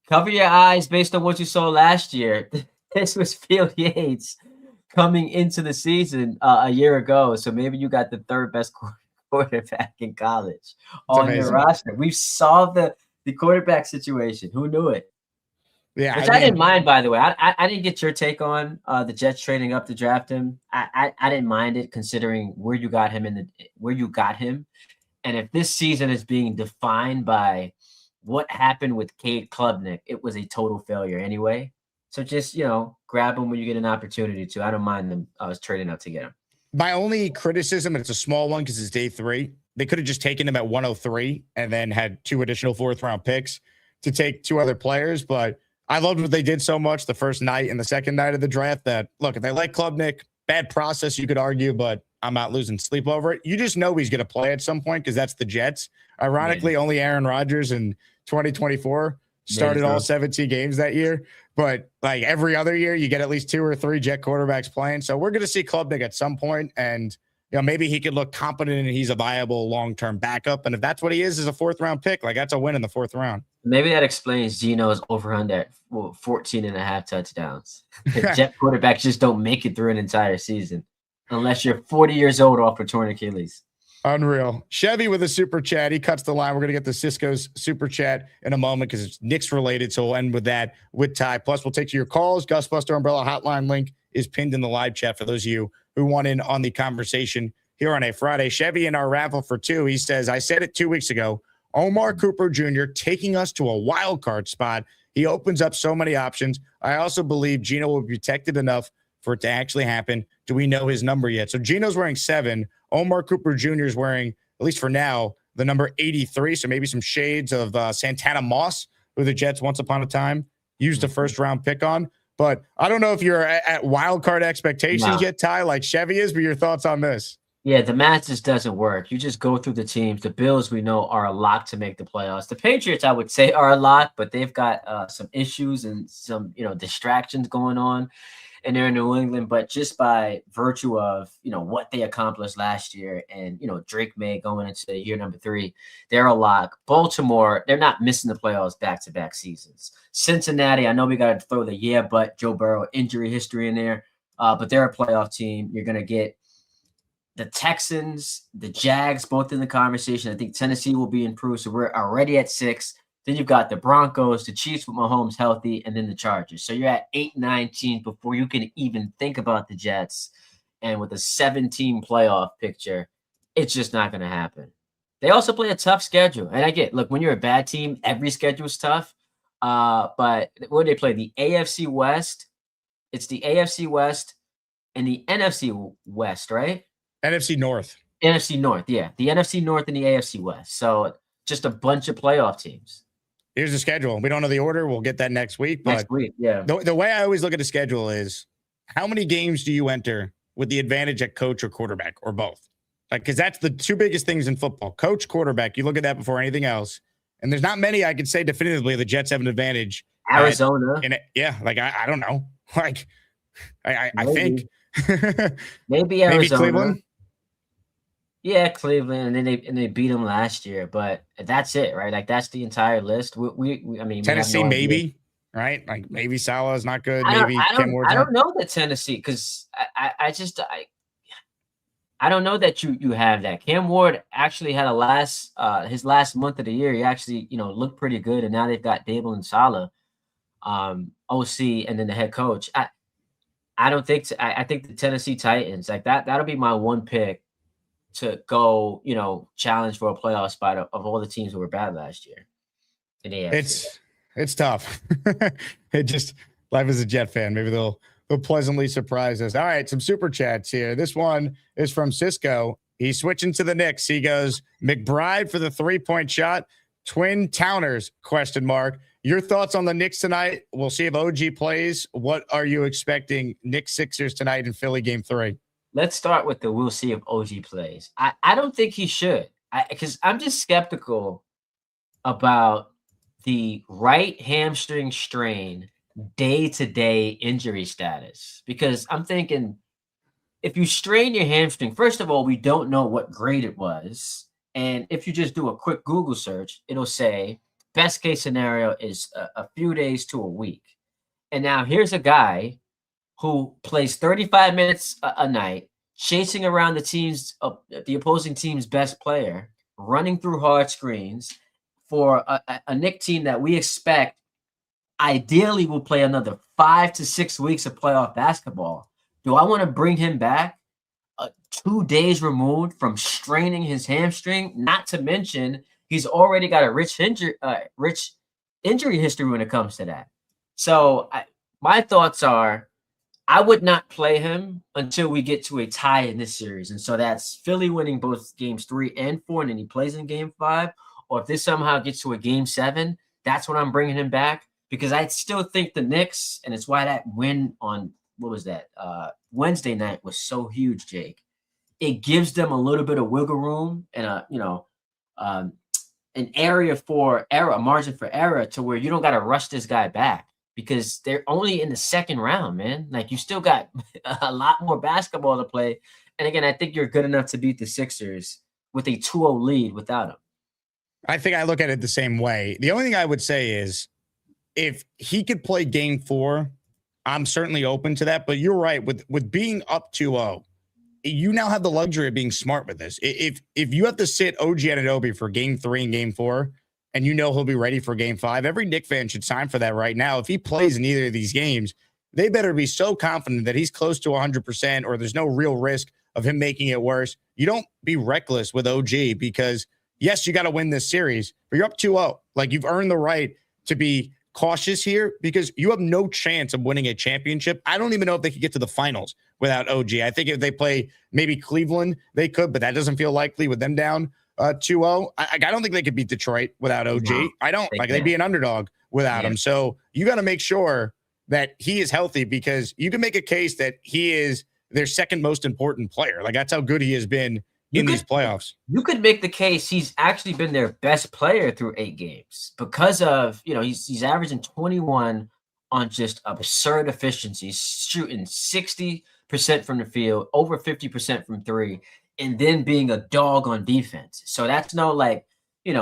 cover your eyes based on what you saw last year. This was Field Yates coming into the season a year ago. So maybe you got the 3rd best quarterback in college on your roster. We've solved the quarterback situation. Who knew it? Yeah, Which I didn't mind, by the way. I didn't get your take on the Jets trading up to draft him. I didn't mind it considering where you got him and if this season is being defined by what happened with Cade Klubnik, it was a total failure anyway. So just, you know, grab him when you get an opportunity to. I don't mind them. I was trading up to get him. My only criticism, and it's a small one because it's day 3, they could have just taken him at 103 and then had 2 additional 4th round picks to take 2 other players, but I loved what they did so much the first night and the second night of the draft that, look, if they like Klubnik, bad process, you could argue, but I'm not losing sleep over it. You just know he's going to play at some point because that's the Jets. Ironically, only Aaron Rodgers in 2024 started all 17 games that year. But like every other year, you get at least 2 or 3 Jet quarterbacks playing. So we're going to see Klubnik at some point, and you know, maybe he could look competent and he's a viable long-term backup. And if that's what he is a 4th round pick, like that's a win in the 4th round. Maybe that explains Geno's over-under at 14.5 touchdowns. Jet quarterbacks just don't make it through an entire season unless you're 40 years old off a torn Achilles. Unreal. Chevy with a super chat. He cuts the line. We're going to get to Cisco's super chat in a moment because it's Knicks related. So we'll end with that with Ty. Plus, we'll take to your calls. Gus Buster Umbrella Hotline link is pinned in the live chat for those of you who want in on the conversation here on a Friday. Chevy in our raffle for 2. He says, I said it 2 weeks ago. Omar Cooper Jr. taking us to a wild card spot. He opens up so many options. I also believe Geno will be protected enough for it to actually happen. Do we know his number yet? So Geno's wearing 7. Omar Cooper Jr. is wearing, at least for now, the number 83. So maybe some shades of Santana Moss, who the Jets once upon a time used a 1st round pick on. But I don't know if you're at wild card expectations yet, Ty, like Chevy is, but your thoughts on this? Yeah, the math just doesn't work. You just go through the teams. The Bills, we know, are a lock to make the playoffs. The Patriots, I would say, are a lock, but they've got some issues and some, you know, distractions going on, and they're in New England. But just by virtue of, you know, what they accomplished last year and, you know, Drake May going into year number 3, they're a lock. Baltimore, they're not missing the playoffs back-to-back seasons. Cincinnati, I know we got to throw the but Joe Burrow injury history in there, but they're a playoff team. You're going to get the Texans, the Jags, both in the conversation. I think Tennessee will be improved, so we're already at 6. Then you've got the Broncos, the Chiefs with Mahomes healthy, and then the Chargers. So you're at 8, 9 teams before you can even think about the Jets. And with a 7-team playoff picture, it's just not going to happen. They also play a tough schedule. And I get, look, when you're a bad team, every schedule is tough. But what do they play? The AFC West. It's the AFC West and the NFC West, right? NFC North. NFC North, yeah. The NFC North and the AFC West. So just a bunch of playoff teams. Here's the schedule. We don't know the order. We'll get that next week. But next week, yeah. The way I always look at the schedule is how many games do you enter with the advantage at coach or quarterback or both. Because that's the two biggest things in football. Coach, quarterback. You look at that before anything else. And there's not many I could say definitively the Jets have an advantage. Arizona. I don't know. I think. Maybe Arizona. Maybe Cleveland. Yeah, Cleveland, and they beat them last year, but that's it, right? Like that's the entire list. I mean, Tennessee, maybe, right? Like maybe Salah is not good. I don't know that Tennessee, because I don't know that you have that. Cam Ward actually had his last month of the year. He actually looked pretty good, and now they've got Dable and Salah, OC, and then the head coach. I don't think I think the Tennessee Titans, like that'll be my one pick to go, challenge for a playoff spot of all the teams who were bad last year. It's tough. Life as a Jet fan. Maybe they'll pleasantly surprise us. All right, some super chats here. This one is from Cisco. He's switching to the Knicks. He goes, McBride for the 3-point shot. Twin Towners, ? Your thoughts on the Knicks tonight? We'll see if OG plays. What are you expecting Knicks Sixers tonight in Philly game 3? Let's start with we'll see if OG plays. I don't think he should, because I'm just skeptical about the right hamstring strain day-to-day injury status, because I'm thinking if you strain your hamstring, first of all, we don't know what grade it was. And if you just do a quick Google search, it'll say best case scenario is a few days to a week. And now here's a guy who plays 35 minutes a night, chasing around the opposing team's best player, running through hard screens for a Knicks team that we expect ideally will play another 5 to 6 weeks of playoff basketball. Do I want to bring him back 2 days removed from straining his hamstring? Not to mention, he's already got a rich injury history when it comes to that. So my thoughts are, I would not play him until we get to a tie in this series. And so that's Philly winning both games 3 and 4, and then he plays in game 5. Or if this somehow gets to a game 7, that's when I'm bringing him back, because I still think the Knicks, and it's why that win on, Wednesday night was so huge, Jake. It gives them a little bit of wiggle room and an area for error, a margin for error, to where you don't got to rush this guy back, because they're only in the second round, man. Like, you still got a lot more basketball to play. And again, I think you're good enough to beat the Sixers with a 2-0 lead without him. I think I look at it the same way. The only thing I would say is, if he could play game 4, I'm certainly open to that. But you're right, with being up 2-0, you now have the luxury of being smart with this. If you have to sit OG Anunoby for game 3 and game 4, and he'll be ready for game 5, every Knicks fan should sign for that right now. If he plays in either of these games, they better be so confident that he's close to 100%, or there's no real risk of him making it worse. You don't be reckless with OG, because yes, you got to win this series, but you're up 2-0. Like, you've earned the right to be cautious here, because you have no chance of winning a championship. I don't even know if they could get to the finals without OG. I think if they play maybe Cleveland, they could, but that doesn't feel likely with them down 2-0. I don't think they could beat Detroit without OG. No, I don't. They'd be an underdog without him. So you got to make sure that he is healthy, because you can make a case that he is their second most important player. Like, that's how good he has been in these playoffs. You could make the case he's actually been their best player through 8 games, because of, he's averaging 21 on just absurd efficiency, shooting 60% from the field, over 50% from 3, and then being a dog on defense. So that's no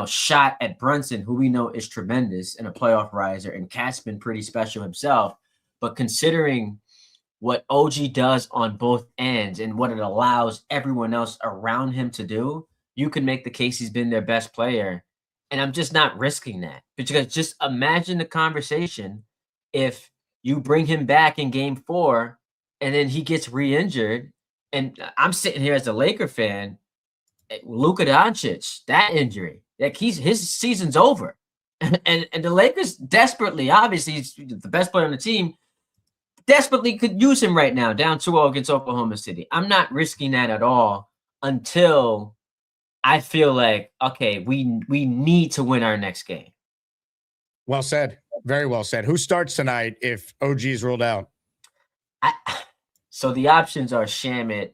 shot at Brunson, who we know is tremendous and a playoff riser, and Cat's been pretty special himself. But considering what OG does on both ends and what it allows everyone else around him to do, you can make the case he's been their best player. And I'm just not risking that, because just imagine the conversation if you bring him back in game 4 and then he gets re-injured. And I'm sitting here as a Laker fan, Luka Doncic, that injury, like his season's over. And the Lakers desperately, obviously he's the best player on the team, desperately could use him right now, down 2-0 against Oklahoma City. I'm not risking that at all until I feel like, okay, we need to win our next game. Well said. Very well said. Who starts tonight if OG is ruled out? So the options are Shamit,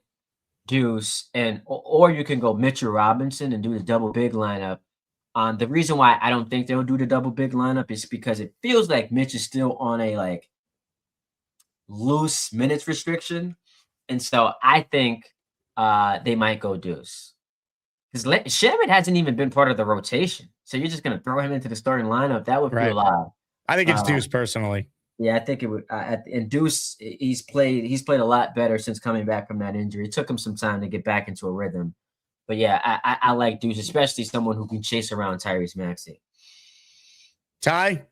Deuce, or you can go Mitchell Robinson and do the double big lineup. The reason why I don't think they'll do the double big lineup is because it feels like Mitch is still on a like loose minutes restriction, and so I think they might go Deuce because Shamit hasn't even been part of the rotation. So you're just gonna throw him into the starting lineup? That would feel odd. I think it's Deuce personally. Yeah, I think it would. And Deuce, he's played a lot better since coming back from that injury. It took him some time to get back into a rhythm. But yeah, I like Deuce, especially someone who can chase around Tyrese Maxey. Ty,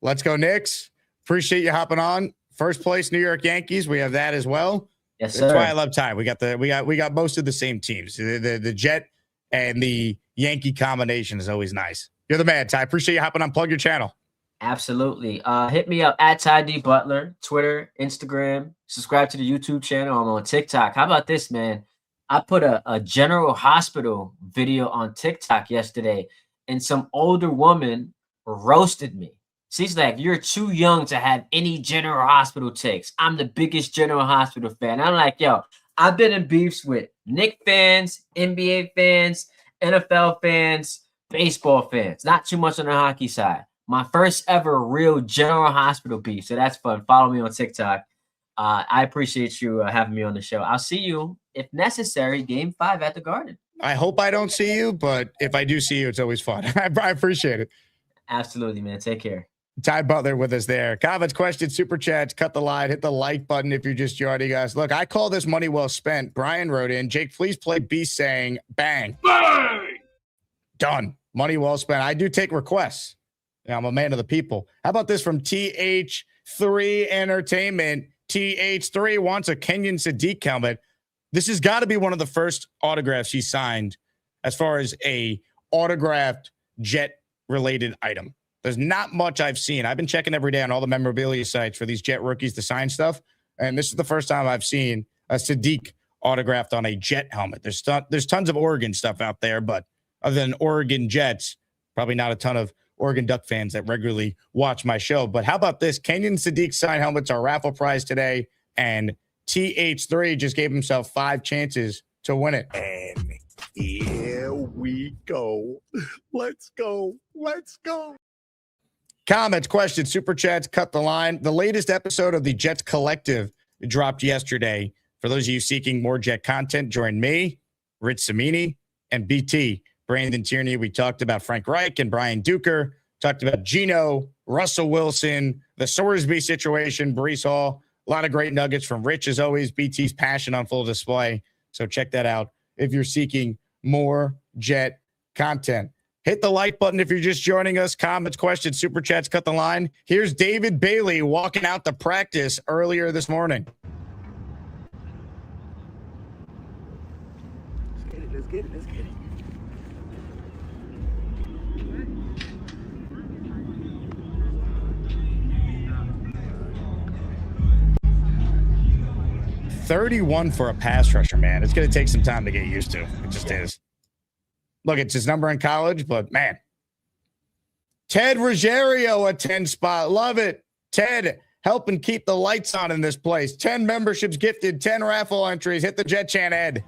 let's go Knicks. Appreciate you hopping on. First place, New York Yankees. We have that as well. Yes, sir. That's why I love Ty. We got most of the same teams. The Jet and the Yankee combination is always nice. You're the man, Ty. Appreciate you hopping on. Plug your channel. Absolutely. Hit me up at Ty D Butler, Twitter, Instagram. Subscribe to the YouTube channel. I'm on TikTok. How about this, man? I put a General Hospital video on TikTok yesterday, and some older woman roasted me. She's like, "You're too young to have any General Hospital takes. I'm the biggest General Hospital fan." I'm like, yo, I've been in beefs with Knicks fans, NBA fans, NFL fans, baseball fans. Not too much on the hockey side. My first ever real General Hospital beef. So that's fun. Follow me on TikTok. I appreciate you having me on the show. I'll see you, if necessary, Game 5 at the Garden. I hope I don't see you, but if I do see you, it's always fun. I appreciate it. Absolutely, man. Take care. Ty Butler with us there. Comments, questions, super chats, cut the line, hit the like button if you're just joining us. Look, I call this money well spent. Brian wrote in, Jake, please play Beast saying bang. Bang! Done. Money well spent. I do take requests. Yeah, I'm a man of the people. How about this from TH3 Entertainment? TH3 wants a Kenyon Sadiq helmet. This has got to be one of the first autographs he signed as far as a autographed Jet-related item. There's not much I've seen. I've been checking every day on all the memorabilia sites for these Jet rookies to sign stuff, and this is the first time I've seen a Sadiq autographed on a Jet helmet. There's tons of Oregon stuff out there, but other than Oregon Jets, probably not a ton of Oregon Duck fans that regularly watch my show. But how about this? Kenyon Sadiq signed helmets, our raffle prize today, and TH3 just gave himself 5 chances to win it. And here we go. Let's go. Let's go. Comments, questions, super chats, cut the line. The latest episode of the Jets Collective dropped yesterday. For those of you seeking more Jet content, join me, Rich Samini, and BT. Brandon Tierney. We talked about Frank Reich and Brian Duker. Talked about Geno, Russell Wilson, the Sorsby situation, Breece Hall. A lot of great nuggets from Rich, as always. BT's passion on full display. So check that out if you're seeking more Jet content. Hit the like button if you're just joining us. Comments, questions, super chats, cut the line. Here's David Bailey walking out to practice earlier this morning. Let's get it. 31 for a pass rusher, man. It's going to take some time to get used to. It just is. Look, it's his number in college, but man. Ted Ruggiero, a 10 spot. Love it. Ted, helping keep the lights on in this place. 10 memberships gifted, 10 raffle entries. Hit the Jet chant, Ed.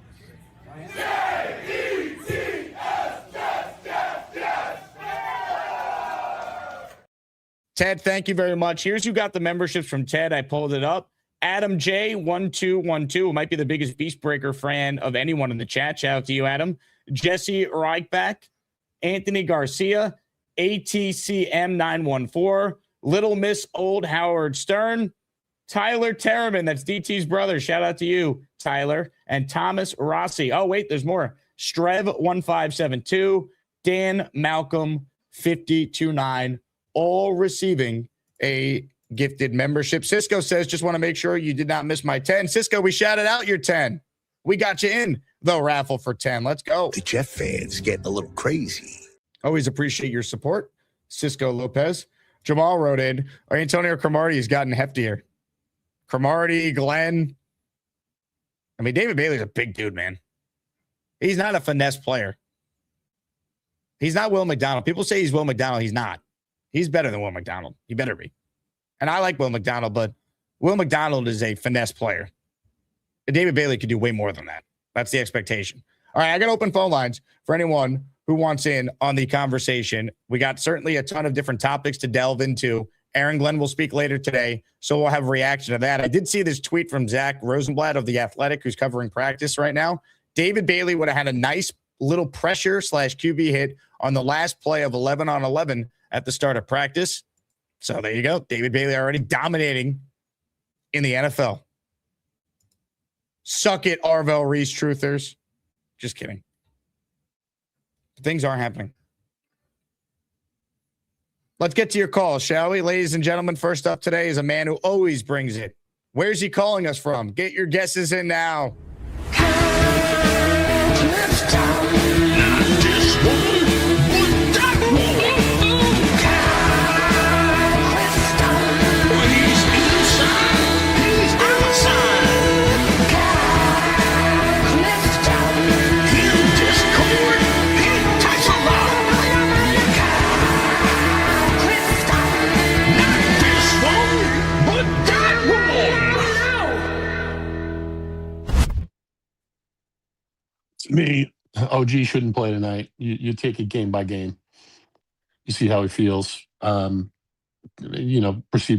Ted, thank you very much. Here's who got the memberships from Ted. I pulled it up. Adam J 1212, who might be the biggest Beast Breaker fan of anyone in the chat. Shout out to you, Adam. Jesse Reichbach, Anthony Garcia, ATCM 914, Little Miss Old Howard Stern, Tyler Terraman, that's DT's brother. Shout out to you, Tyler, and Thomas Rossi. Oh, wait, there's more. Strev 1572, Dan Malcolm 529, all receiving a gifted membership. Cisco says, just want to make sure you did not miss my 10. Cisco, we shouted out your 10. We got you in the raffle for 10. Let's go. The Jet fans getting a little crazy. Always appreciate your support. Cisco Lopez. Jamal wrote in, Antonio Cromartie has gotten heftier. Cromartie, Glenn. I mean, David Bailey's a big dude, man. He's not a finesse player. He's not Will McDonald. People say he's Will McDonald. He's not. He's better than Will McDonald. He better be. And I like Will McDonald, but Will McDonald is a finesse player. David Bailey could do way more than that. That's the expectation. All right, I got open phone lines for anyone who wants in on the conversation. We got certainly a ton of different topics to delve into. Aaron Glenn will speak later today, so we'll have a reaction to that. I did see this tweet from Zach Rosenblatt of The Athletic, who's covering practice right now. David Bailey would have had a nice little pressure / QB hit on the last play of 11 on 11 at the start of practice. So there you go. David Bailey already dominating in the NFL. Suck it, Arvell Reese truthers. Just kidding. Things are happening. Let's get to your calls, shall we? Ladies and gentlemen, first up today is a man who always brings it. Where's he calling us from? Get your guesses in now. Me, OG shouldn't play tonight. You take it game by game. You see how he feels. Proceed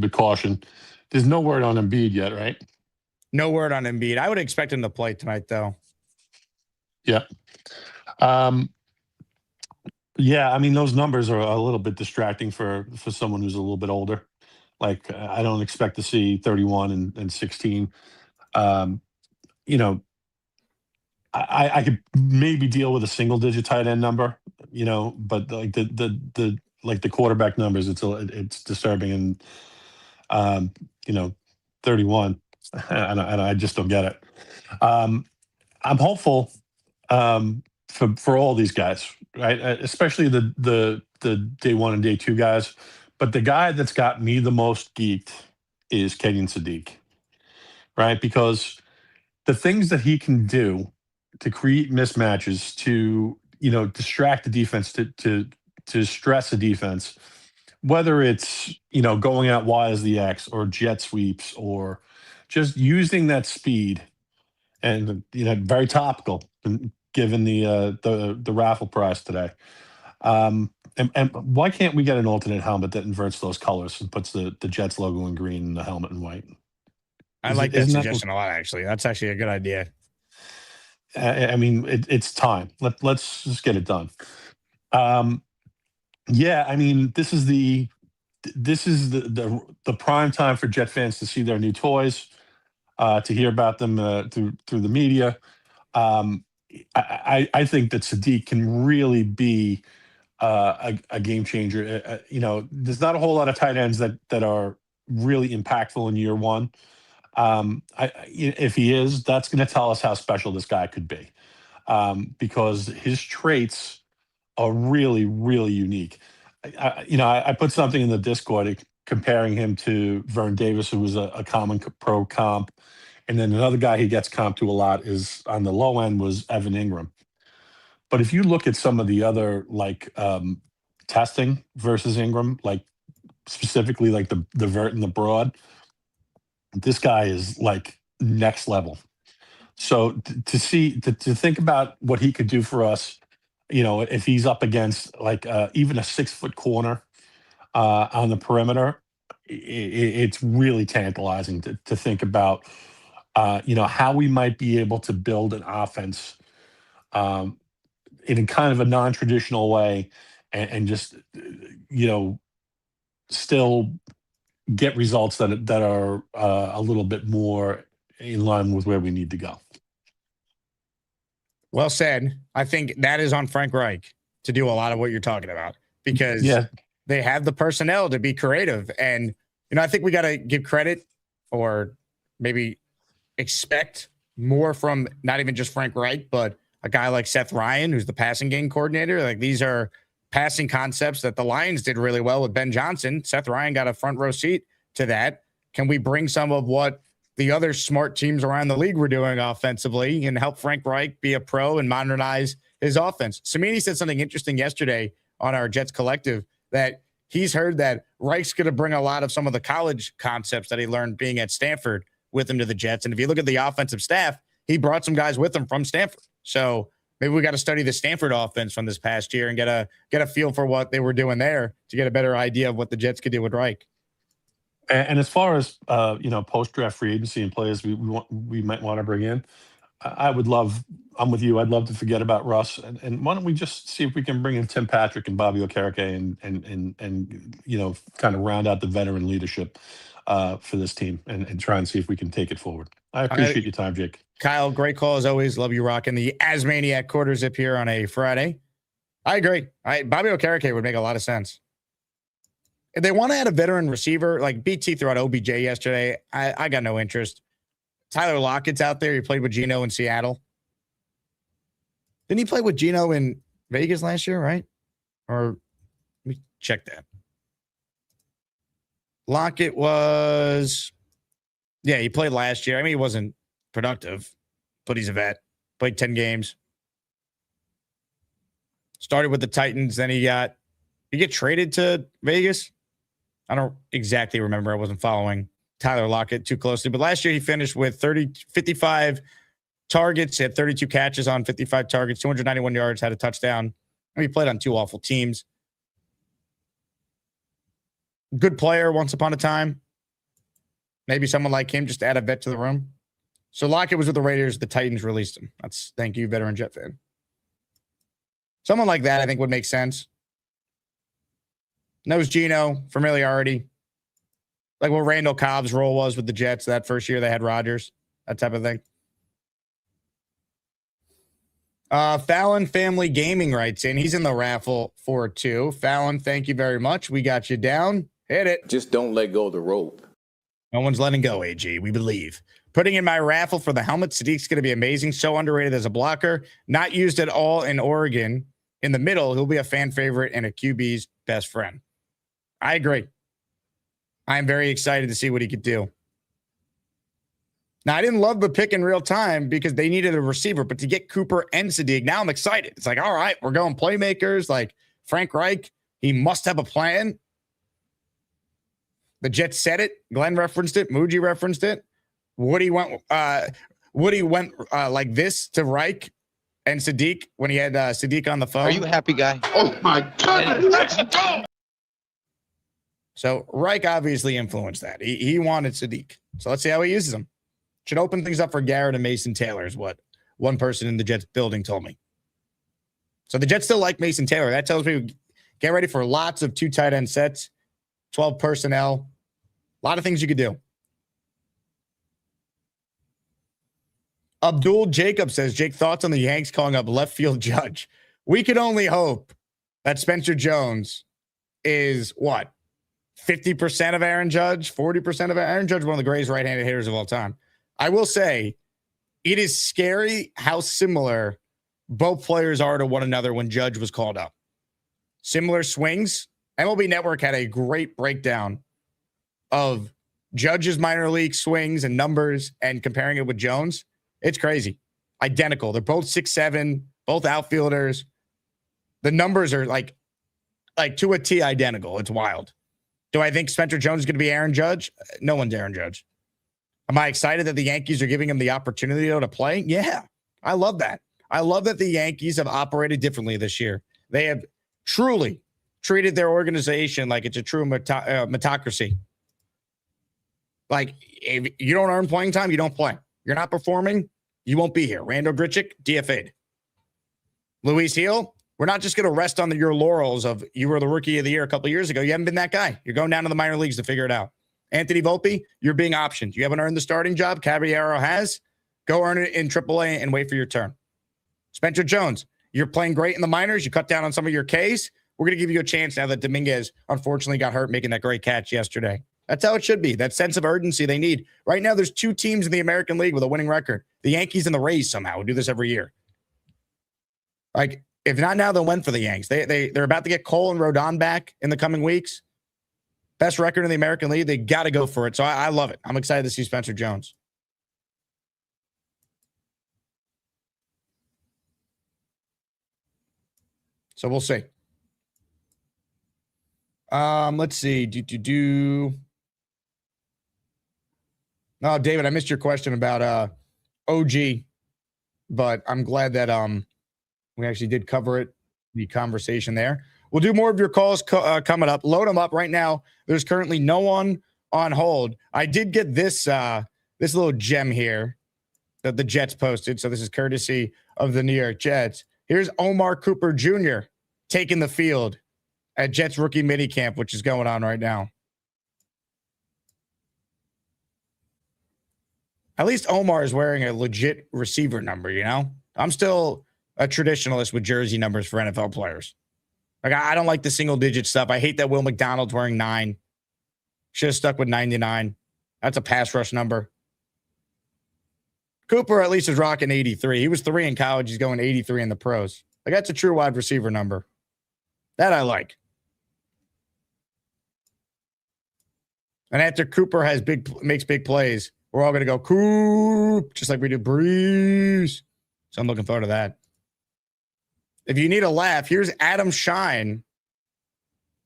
with caution. There's no word on Embiid yet, right? No word on Embiid. I would expect him to play tonight, though. Yeah. I mean, those numbers are a little bit distracting for someone who's a little bit older. Like, I don't expect to see 31 and 16. I could maybe deal with a single digit tight end number, but like the quarterback numbers, it's disturbing. And 31, and I just don't get it. I'm hopeful for all these guys, right? Especially the day one and day two guys. But the guy that's got me the most geeked is Kenyon Sadiq, right? Because the things that he can do to create mismatches, to distract the defense, to stress the defense, whether it's going out wide as the X or jet sweeps or just using that speed, and very topical given the raffle prize today. And why can't we get an alternate helmet that inverts those colors and puts the Jets logo in green and the helmet in white? I like that suggestion a lot, actually. That's actually a good idea. I mean, it's time. Let's just get it done. I mean, this is the prime time for Jet fans to see their new toys, to hear about them through the media. I think that Sadiq can really be a game changer. There's not a whole lot of tight ends that are really impactful in year one. If he is, that's going to tell us how special this guy could be, because his traits are really, really unique. I put something in the Discord comparing him to Vern Davis, who was a common pro comp. And then another guy he gets comped to a lot is on the low end was Evan Ingram. But if you look at some of the other testing versus Ingram, like specifically like the vert and the broad, this guy is like next level. So to think about what he could do for us, if he's up against even a 6-foot corner on the perimeter, it's really tantalizing to think about, how we might be able to build an offense in kind of a non-traditional way and just, still get results that are a little bit more in line with where we need to go. Well said. I think that is on Frank Reich to do a lot of what you're talking about, because they have the personnel to be creative. And, I think we got to give credit, or maybe expect more from not even just Frank Reich, but a guy like Seth Ryan, who's the passing game coordinator. Like, these are passing concepts that the Lions did really well with Ben Johnson. Seth Ryan got a front row seat to that. Can we bring some of what the other smart teams around the league were doing offensively and help Frank Reich be a pro and modernize his offense? Samini said something interesting yesterday on our Jets Collective, that he's heard that Reich's going to bring a lot of some of the college concepts that he learned being at Stanford with him to the Jets. And if you look at the offensive staff, he brought some guys with him from Stanford. So maybe we got to study the Stanford offense from this past year and get a feel for what they were doing there to get a better idea of what the Jets could do with Reich. And as far as post-draft free agency and players we might want to bring in, I'm with you. I'd love to forget about Russ, and why don't we just see if we can bring in Tim Patrick and Bobby Okereke and kind of round out the veteran leadership for this team and try and see if we can take it forward. I appreciate your time, Jake. Kyle, great call as always. Love you rocking the Asmaniac quarter zip here on a Friday. I agree. Bobby Okereke would make a lot of sense. If they want to add a veteran receiver, like BT threw out OBJ yesterday, I got no interest. Tyler Lockett's out there. He played with Geno in Seattle. Didn't he play with Geno in Vegas last year, right? Or let me check that. Lockett was, he played last year. I mean, he wasn't productive, but he's a vet. Played 10 games. Started with the Titans. Then he get traded to Vegas. I don't exactly remember. I wasn't following Tyler Lockett too closely. But last year he finished with 55 targets, had 32 catches on 55 targets, 291 yards, had a touchdown. He played on two awful teams. Good player once upon a time. Maybe someone like him, just add a vet to the room. So Lockett was with the Raiders. The Titans released him. Thank you, veteran Jet fan. Someone like that I think would make sense. Knows Geno, familiarity. Like what Randall Cobb's role was with the Jets that first year they had Rodgers, that type of thing. Fallon Family Gaming writes in. He's in the raffle for 2. Fallon, thank you very much. We got you down. Hit it. Just don't let go of the rope. No one's letting go, AG. We believe. Putting in my raffle for the helmet. Sadiq's going to be amazing. So underrated as a blocker. Not used at all in Oregon. In the middle, he'll be a fan favorite and a QB's best friend. I agree. I'm very excited to see what he could do. Now, I didn't love the pick in real time because they needed a receiver, but to get Cooper and Sadiq, now I'm excited. It's like, all right, we're going playmakers like Frank Reich. He must have a plan. The Jets said it. Glenn referenced it. Muji referenced it. Woody went like this to Reich and Sadiq when he had Sadiq on the phone. Are you a happy guy? Oh my God, let's go. So Reich obviously influenced that. He wanted Sadiq. So let's see how he uses him. Should open things up for Garrett and Mason Taylor is what one person in the Jets building told me. So the Jets still like Mason Taylor. That tells me get ready for lots of 2 tight end sets, 12 personnel, a lot of things you could do. Abdul Jacob says, Jake, thoughts on the Yanks calling up left field Judge? We could only hope that Spencer Jones is what? 50% of Aaron Judge, 40% of Aaron Judge, one of the greatest right-handed hitters of all time. I will say it is scary how similar both players are to one another when Judge was called up. Similar swings. MLB Network had a great breakdown of Judge's minor league swings and numbers and comparing it with Jones. It's crazy. Identical. They're both 6'7", both outfielders. The numbers are like to a T identical. It's wild. Do I think Spencer Jones is going to be Aaron Judge? No one's Aaron Judge. Am I excited that the Yankees are giving him the opportunity to play? Yeah, I love that. I love that the Yankees have operated differently this year. They have truly treated their organization like it's a true meritocracy. Like, if you don't earn playing time, you don't play. You're not performing, you won't be here. Randall Grichuk, DFA'd. Luis Heel, we're not just going to rest on your laurels of you were the rookie of the year a couple of years ago. You haven't been that guy. You're going down to the minor leagues to figure it out. Anthony Volpe, you're being optioned. You haven't earned the starting job. Caballero has. Go earn it in AAA and wait for your turn. Spencer Jones, you're playing great in the minors. You cut down on some of your Ks. We're going to give you a chance now that Dominguez unfortunately got hurt making that great catch yesterday. That's how it should be. That sense of urgency they need. Right now, there's 2 teams in the American League with a winning record. The Yankees and the Rays somehow. We do this every year. Like, if not now, then when for the Yanks? They're about to get Cole and Rodon back in the coming weeks. Best record in the American League. They got to go for it. So I love it. I'm excited to see Spencer Jones. So we'll see. Let's see. No, David, I missed your question about OG, but I'm glad that we actually did cover it, the conversation there. We'll do more of your calls coming up. Load them up right now. There's currently no one on hold. I did get this this little gem here that the Jets posted. So this is courtesy of the New York Jets. Here's Omar Cooper Jr. taking the field at Jets rookie minicamp, which is going on right now. At least Omar is wearing a legit receiver number, you know? I'm still a traditionalist with jersey numbers for NFL players. Like, I don't like the single-digit stuff. I hate that Will McDonald's wearing 9. Should have stuck with 99. That's a pass rush number. Cooper at least is rocking 83. He was 3 in college. He's going 83 in the pros. Like, that's a true wide receiver number. That I like. And after Cooper makes big plays, we're all going to go, Coop, just like we did Breece. So I'm looking forward to that. If you need a laugh, here's Adam Shine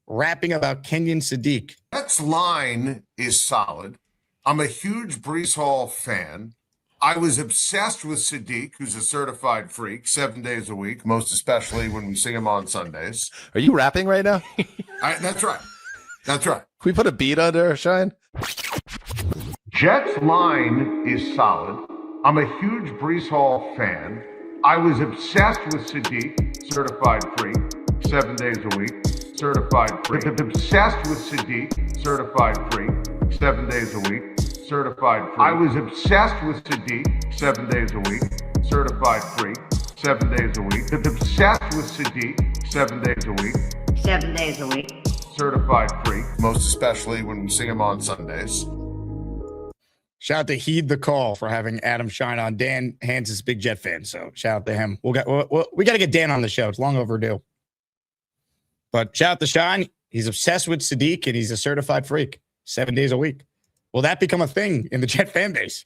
rapping about Kenyon Sadiq. Jets line is solid. I'm a huge Breece Hall fan. I was obsessed with Sadiq, who's a certified freak, 7 days a week, most especially when we sing him on Sundays. Are you rapping right now? That's right. That's right. Can we put a beat under, Shine? Jets line is solid. I'm a huge Breece Hall fan. I was obsessed with Sadiq, certified freak, 7 days a week, certified freak. Obsessed with Sadiq, certified freak, 7 days a week, certified freak. I was obsessed with Sadiq, 7 days a week, certified freak, 7 days a week. Obsessed with Sadiq, 7 days a week, 7 days a week, certified freak, most especially when we sing him on Sundays. Shout out to Heed the Call for having Adam Shine on. Dan Hans is a big Jet fan, so shout out to him. We got to get Dan on the show. It's long overdue. But shout out to Shine. He's obsessed with Sadiq, and he's a certified freak 7 days a week. Will that become a thing in the Jet fan base?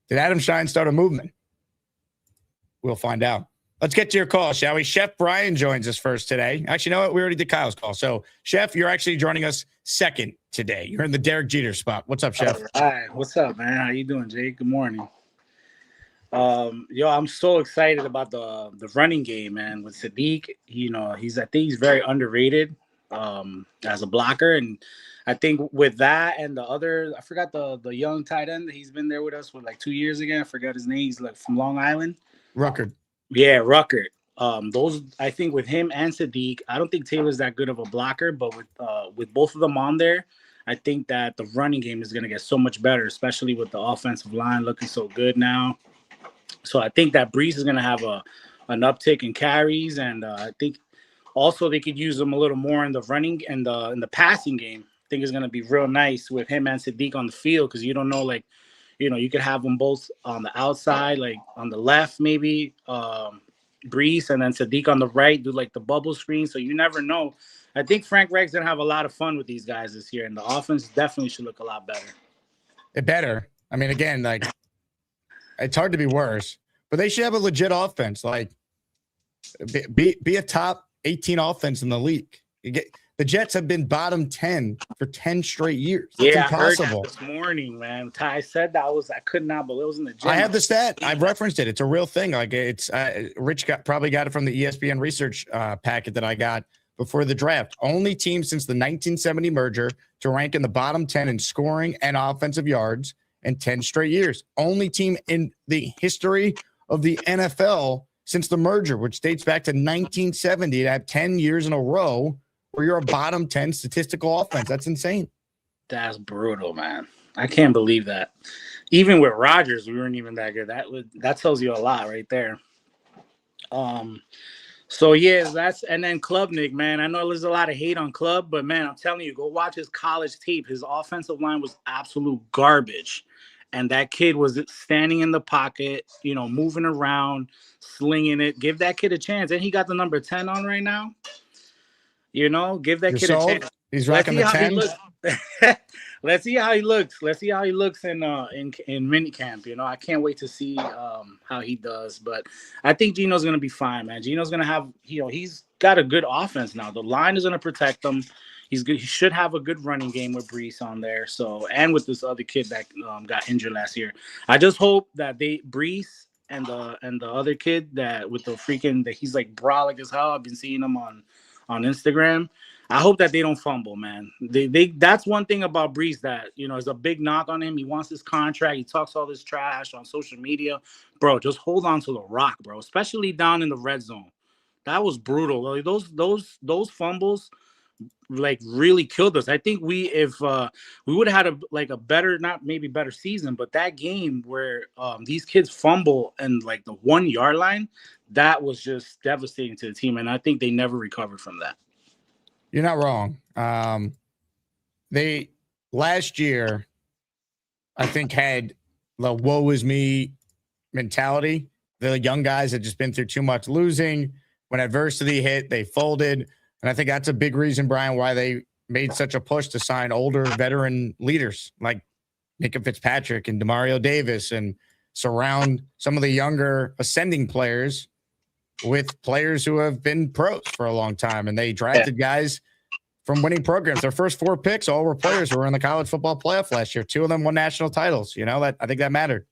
Did Adam Shine start a movement? We'll find out. Let's get to your call, shall we? Chef Brian joins us first today. Actually, you know what? We already did Kyle's call. So, Chef, you're actually joining us second today. You're in the Derek Jeter spot. What's up, Chef? Hi. What's up, man? How you doing, Jake? Good morning. I'm so excited about the running game, man, with Sadiq. You know, I think he's very underrated as a blocker. And I think with that and the other, I forgot the young tight end. He's been there with us for like 2 years again. I forgot his name. He's like from Long Island. Ruckert. Yeah, Ruckert. Those, I think with him and Sadiq, I don't think Taylor's that good of a blocker, but with both of them on there, I think that the running game is going to get so much better, especially with the offensive line looking so good now. So I think that Breece is going to have an uptick in carries, and I think also they could use him a little more in the running and in the passing game. I think it's going to be real nice with him and Sadiq on the field, because you don't know, like, you know, you could have them both on the outside, like on the left, maybe Breece, and then Sadiq on the right, do like the bubble screen. So you never know. I think Frank Reich's going to have a lot of fun with these guys this year, and the offense definitely should look a lot better. It better. I mean, again, like, it's hard to be worse, but they should have a legit offense. Like, be a top 18 offense in the league. The Jets have been bottom 10 for 10 straight years. It's impossible. I heard that this morning, man. Ty said that. I could not believe it was in the gym. I have the stat. I've referenced it. It's a real thing. Like, it's Rich probably got it from the ESPN research packet that I got before the draft. Only team since the 1970 merger to rank in the bottom 10 in scoring and offensive yards in 10 straight years. Only team in the history of the NFL since the merger, which dates back to 1970, to have 10 years in a row where you're a bottom 10 statistical offense. That's insane. That's brutal, man. I can't believe that. Even with Rodgers, we weren't even that good. That tells you a lot right there. So yeah, and then Klubnik, man. I know there's a lot of hate on Club, but man, I'm telling you, go watch his college tape. His offensive line was absolute garbage. And that kid was standing in the pocket, you know, moving around, slinging it. Give that kid a chance. And he got the number 10 on right now. You know, give that kid a chance. He's rocking the 10. Let's see how he looks. Let's see how he looks in minicamp. You know, I can't wait to see how he does. But I think Geno's going to be fine, man. Geno's going to have, you know, he's got a good offense now. The line is going to protect him. He's good. He should have a good running game with Breece on there. So, and with this other kid that got injured last year, I just hope that Breece and the other kid that with the freaking that he's like brolic as hell. I've been seeing him on Instagram. I hope that they don't fumble, man. They that's one thing about Breece that, you know, is a big knock on him. He wants his contract. He talks all this trash on social media. Bro, just hold on to the rock, bro, especially down in the red zone. That was brutal. Like, those fumbles like really killed us. I think if we would have had a better, not maybe better season, but that game where these kids fumble and like the 1 yard line, that was just devastating to the team. And I think they never recovered from that. You're not wrong. They last year, I think, had the woe is me mentality. The young guys had just been through too much losing. When adversity hit, they folded. And I think that's a big reason, Brian, why they made such a push to sign older veteran leaders like Micah Fitzpatrick and Demario Davis and surround some of the younger ascending players with players who have been pros for a long time. And they drafted guys from winning programs. Their first 4 picks all were players who were in the college football playoff last year. 2 of them won national titles. You know, I think that mattered.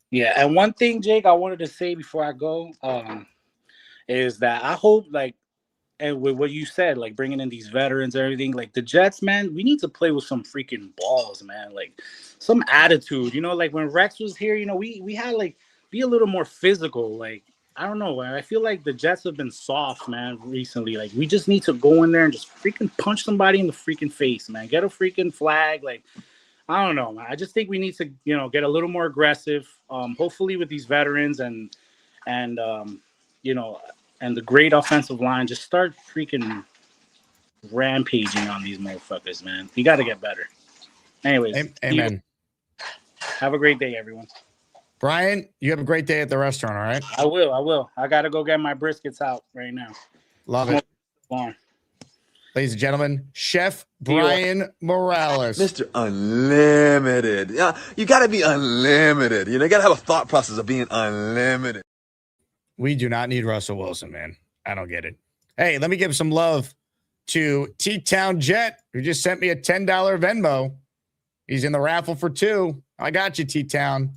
Yeah. And one thing, Jake, I wanted to say before I go is that I hope, like, and with what you said, like bringing in these veterans and everything, like the Jets, man, we need to play with some freaking balls, man. Like some attitude, you know, like when Rex was here, you know, we had like be a little more physical. Like, I don't know. I feel like the Jets have been soft, man, recently. Like, we just need to go in there and just freaking punch somebody in the freaking face, man. Get a freaking flag. Like, I don't know, man. I just think we need to, you know, get a little more aggressive. Hopefully with these veterans and you know, and the great offensive line, just start freaking rampaging on these motherfuckers, man. You got to get better. Anyways. Amen. Have a great day, everyone. Brian, you have a great day at the restaurant, all right? I will. I got to go get my briskets out right now. Love it. Ladies and gentlemen, Chef Brian Morales. Mr. Unlimited. Yeah, you got to be unlimited. You know, you got to have a thought process of being unlimited. We do not need Russell Wilson, man. I don't get it. Hey, let me give some love to T-Town Jet, who just sent me a $10 Venmo. He's in the raffle for 2. I got you, T-Town.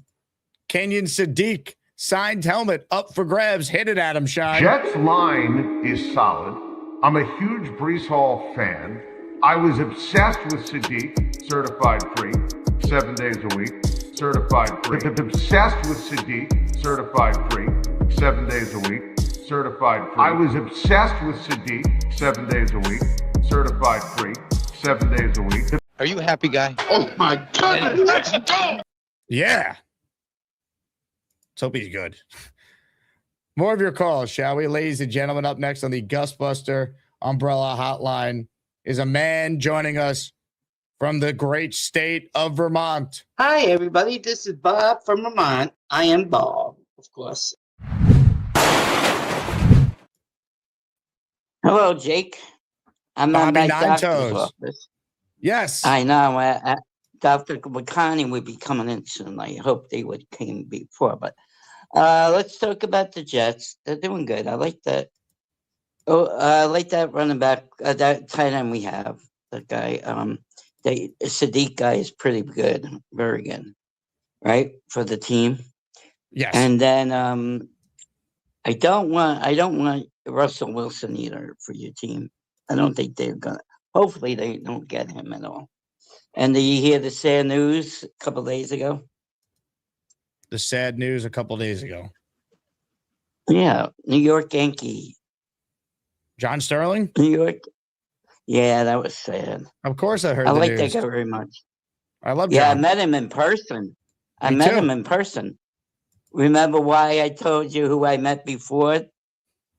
Kenyon Sadiq, signed helmet up for grabs. Hit it, Adam Shine. Jets line is solid. I'm a huge Breece Hall fan. I was obsessed with Sadiq, certified free, 7 days a week, certified free. Obsessed with Sadiq, certified free, 7 days a week, certified free. I was obsessed with Sadiq, 7 days a week, certified free, 7 days a week. Are you a happy guy? Oh my goodness, let's go! Yeah. Let's hope he's good. More of your calls, shall we? Ladies and gentlemen, up next on the Gusbuster Umbrella Hotline is a man joining us from the great state of Vermont. Hi, everybody. This is Bob from Vermont. I am Bob, of course. Hello, Jake. I'm at my doctor's office. Yes. I know. Dr. Wakani would be coming in soon. I hope they would came before, but let's talk about the Jets. They're doing good. I like that. Oh, I like that running back, that tight end we have. That guy, the Sadiq guy is pretty good, very good, right, for the team. Yes. And then I don't want Russell Wilson either for your team. I don't think they're gonna. Hopefully, they don't get him at all. And did you hear the sad news a couple of days ago? The sad news a couple of days ago. Yeah, New York Yankee. John Sterling? New York. Yeah, that was sad. Of course I heard I the like news. that guy very much. I love Yeah, John. I met him in person. Me too. Remember why I told you who I met before?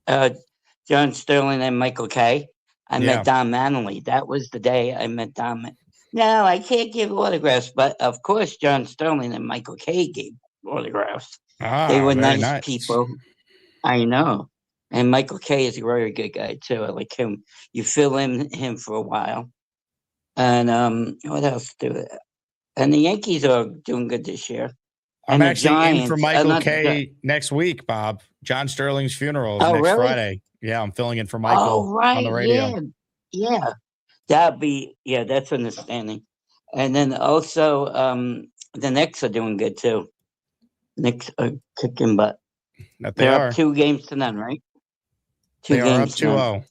John Sterling and Michael Kay. I met Don Manley. That was the day I met Don. No, I can't give autographs, but of course, John Sterling and Michael Kay gave autographs. They were nice people. I know. And Michael Kay is a very good guy, too. I like him. You fill in him for a while. And what else do it? And the Yankees are doing good this year. I'm And the actually in for Giants- Michael Kay next week, Bob. John Sterling's funeral is Oh, next really? Friday. Yeah, I'm filling in for Michael Oh, right. on the radio. Yeah. That'd be that's understanding. And then also the Knicks are doing good too. Knicks are kicking butt. That They're up 2-0, right? They are up 2-0. 2-0.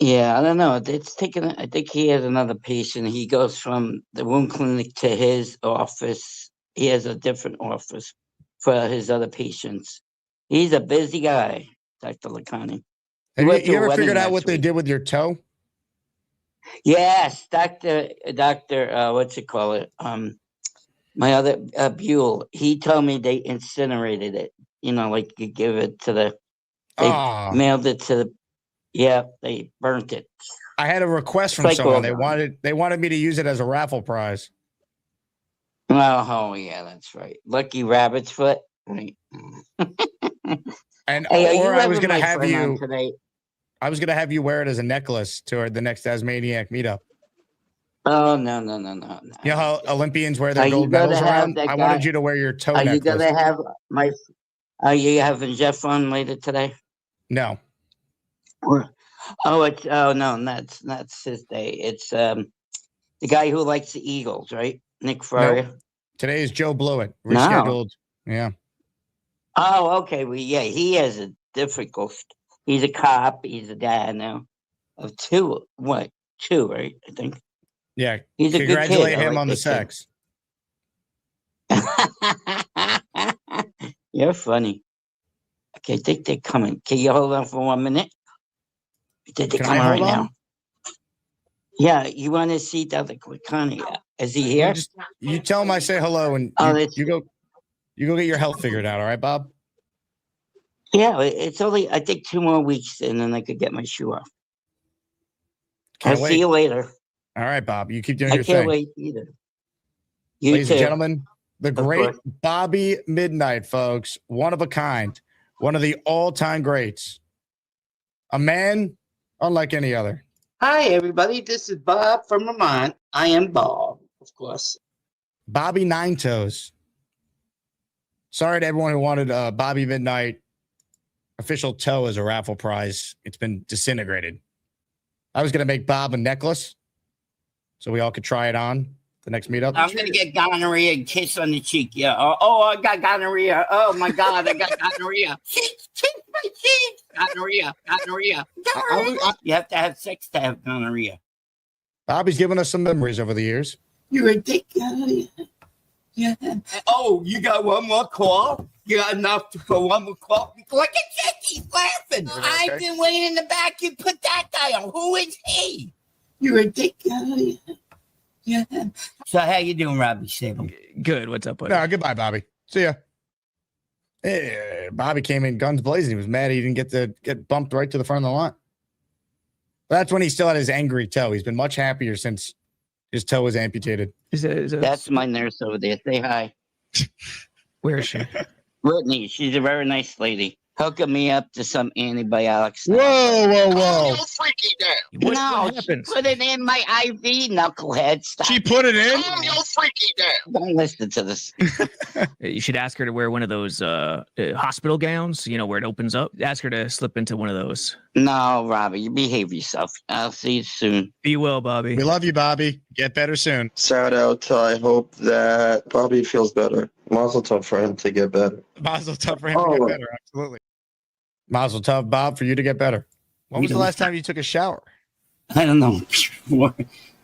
Yeah, I don't know. It's taken. I think he has another patient. He goes from the wound clinic to his office. He has a different office for his other patients. He's a busy guy, Dr. Lacani. Have you ever figured out what they did with your toe? Yes, Doctor. What's it call it? My other Buell. He told me they incinerated it. Like you give it to the. They mailed it to the. Yeah, they burnt it. I had a request from someone. They wanted me to use it as a raffle prize. Oh yeah, that's right. Lucky rabbit's foot. Right. And hey, or I was going to have you. Today? I was going to have you wear it as a necklace to the next Asmaniac meetup. Oh no. You know how Olympians wear their gold medals around? I wanted you to wear your toe necklace. Are you going to have my? Are you having Jeff on later today? No. No, that's his day. It's the guy who likes the Eagles, right? Nick Fryer. Nope. Today is Joe Blewett. Rescheduled. No. Yeah. Oh, okay. Well, yeah, he has a difficult. He's a cop. He's a dad now of two. What? Two, right? I think. Yeah. He's a congratulate good kid. him on the sex. You're funny. Okay, I think they're coming. Can you hold on for 1 minute? They're coming right now. Yeah, you want to see Dr. Lacani? Is he here? You tell him I say hello, and you go get your health figured out. All right, Bob? Yeah, it's only I think 2 more weeks, and then I could get my shoe off. Can't I'll wait. see you later. All right, Bob. You keep doing your thing. I can't wait either. Ladies and gentlemen, the great Bobby Midnight, folks. One of a kind. One of the all-time greats. A man unlike any other. Hi, everybody. This is Bob from Vermont. I am Bob, of course. Bobby Nine Toes. Sorry to everyone who wanted Bobby Midnight official toe as a raffle prize. It's been disintegrated. I was going to make Bob a necklace so we all could try it on the next meetup. I'm going to get gonorrhea and kiss on the cheek. Yeah. Oh, I got gonorrhea. Oh, my God. I got gonorrhea. Kiss my cheek. Gonorrhea. You have to have sex to have gonorrhea. Bobby's given us some memories over the years. You're ridiculous. Yeah. Oh, you got one more call? You got enough for one more call? Look at Jake, he's laughing. I've been waiting in the back. You put that guy on. Who is he? You're ridiculous. Yeah. So how you doing, Robbie Sable? Good. What's up, buddy? No, goodbye, Bobby. See ya. Hey, Bobby came in guns blazing. He was mad he didn't get bumped right to the front of the line. That's when he still had his angry toe. He's been much happier since his toe was amputated. That's my nurse over there. Say hi. Where is she? Whitney. She's a very nice lady. Hooking me up to some antibiotics. Whoa. Freaky down. No, she put it in my IV, knucklehead. Stop. She put it in? Calm your freaky down. Don't listen to this. You should ask her to wear one of those hospital gowns, where it opens up. Ask her to slip into one of those. No, Robbie, you behave yourself. I'll see you soon. Be well, Bobby. We love you, Bobby. Get better soon. Shout out. I hope that Bobby feels better. Mazel tov for him to get better. Mazel tov for him to get better. Absolutely. Mazel tov, Bob, for you to get better. When was the last time you took a shower? I don't know.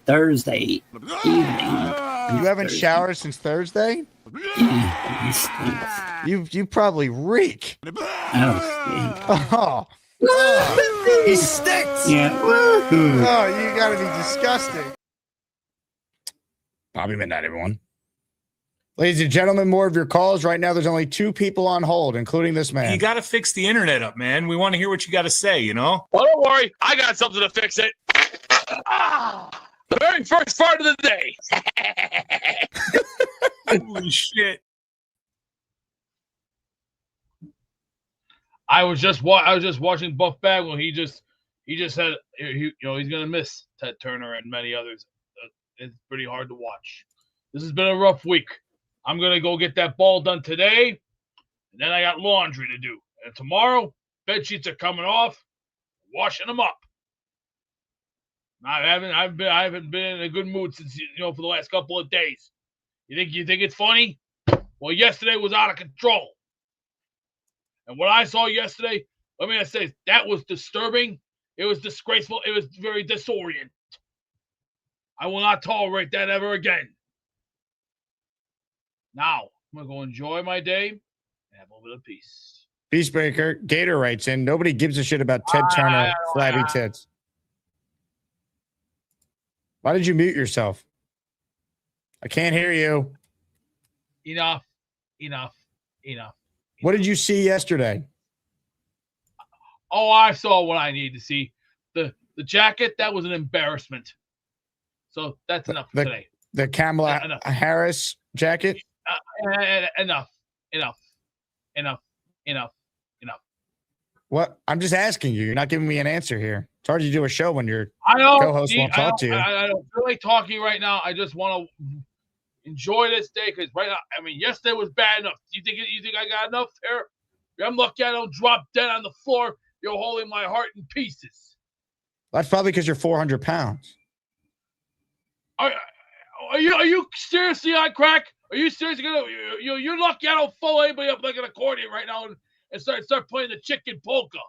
Thursday evening. You haven't showered since Thursday? Yeah, you probably reek. Oh. He stinks. Yeah. Oh, you got to be disgusting. Bobby Midnight, everyone. Ladies and gentlemen, more of your calls. Right now, there's only 2 people on hold, including this man. You got to fix the internet up, man. We want to hear what you got to say, Well, don't worry. I got something to fix it. The very first part of the day. Holy shit. I was just watching Buff Bagwell. He just said he's going to miss Ted Turner and many others. It's pretty hard to watch. This has been a rough week. I'm going to go get that ball done today, and then I got laundry to do. And tomorrow, bed sheets are coming off, washing them up. I haven't been in a good mood since for the last couple of days. You think it's funny? Well, yesterday was out of control. And what I saw yesterday, let me just say, that was disturbing. It was disgraceful. It was very disorienting. I will not tolerate that ever again. Now, I'm going to go enjoy my day and have a little bit of peace. Peacebreaker, Gator writes in, nobody gives a shit about Ted Turner, flabby tits. Why did you mute yourself? I can't hear you. Enough. What did you see yesterday? Oh, I saw what I need to see. The jacket, that was an embarrassment. So that's enough for today. The Kamala Harris jacket? Enough. What? I'm just asking you. You're not giving me an answer here. It's hard to do a show when your I know. co-host won't talk to you. I don't feel like talking right now. I just want to enjoy this day because right now, I mean, yesterday was bad enough. You think I got enough here? I'm lucky I don't drop dead on the floor. You're holding my heart in pieces. That's probably because you're 400 pounds. Are you seriously on crack? Are you seriously you're lucky I don't follow anybody up like an accordion right now and start playing the chicken polka.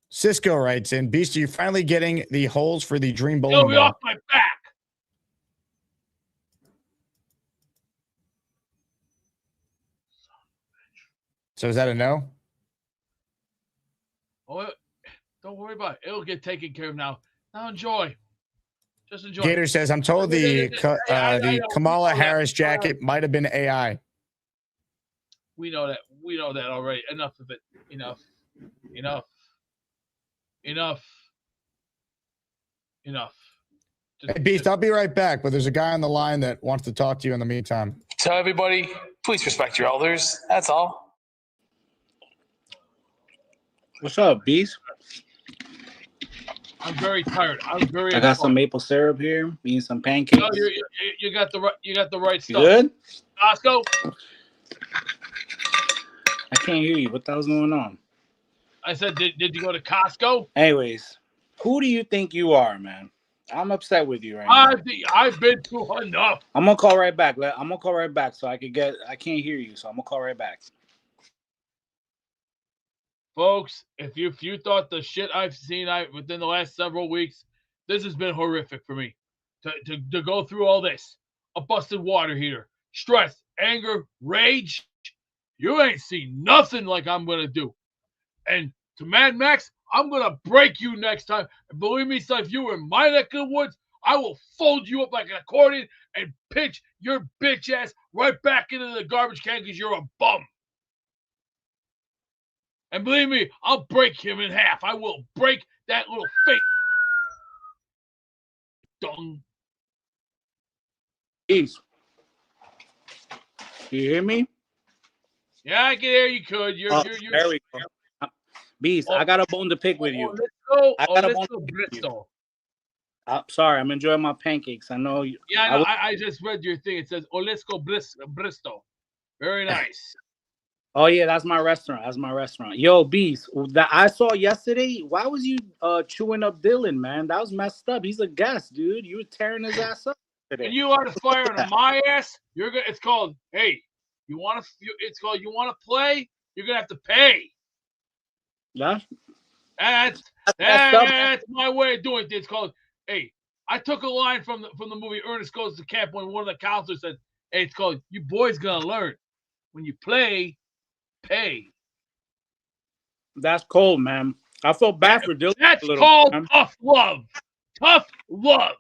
Cisco writes in, Beast, are you finally getting the holes for the Dream Bowling You'll be ball? off my back. So is that a no? Oh, don't worry about it. It'll get taken care of now. Now enjoy. Just enjoy. Gator says, I'm told the Kamala Harris jacket might have been AI. We know that. We know that already. Enough of it. Enough. Hey, Beast, I'll be right back, but there's a guy on the line that wants to talk to you in the meantime. Tell everybody, please respect your elders. That's all. What's up, Beast? I'm very tired. I got some maple syrup here. Eating some pancakes. No, you got the right stuff. Good? Costco? I can't hear you. What the hell's going on? I said, did you go to Costco? Anyways, who do you think you are, man? I'm upset with you right now. I've been through enough. I'm gonna call right back. I'm gonna call right back so I can't hear you, so I'm gonna call right back. Folks, if you thought the shit I've seen within the last several weeks, this has been horrific for me. To go through all this. A busted water heater, stress, anger, rage. You ain't seen nothing like I'm gonna do. And to Mad Max, I'm gonna break you next time. And believe me, son, if you were in my neck of the woods, I will fold you up like an accordion and pitch your bitch ass right back into the garbage can because you're a bum. And believe me, I'll break him in half. I will break that little fake dung. Beast, you hear me? Yeah, I can hear you. Could you're there we go. Beast, I got a bone to pick with you. Bristol. Sorry, I'm enjoying my pancakes. I know you. Yeah, I just read your thing. It says Olisco Bristol. Very nice. Oh yeah, that's my restaurant. Yo, Beast, that I saw yesterday. Why was you chewing up Dylan, man? That was messed up. He's a guest, dude. You were tearing his ass up today. And you are firing on my ass. You're gonna. It's called. Hey, you want to? It's called. You want to play? You're gonna have to pay. Yeah. That's my way of doing it. It's called. Hey, I took a line from the movie Ernest Goes to Camp when one of the counselors said, "Hey, it's called. You boys gonna learn. When you play, pay." That's cold, man. I feel bad for Dylan. That's called tough love. Tough love.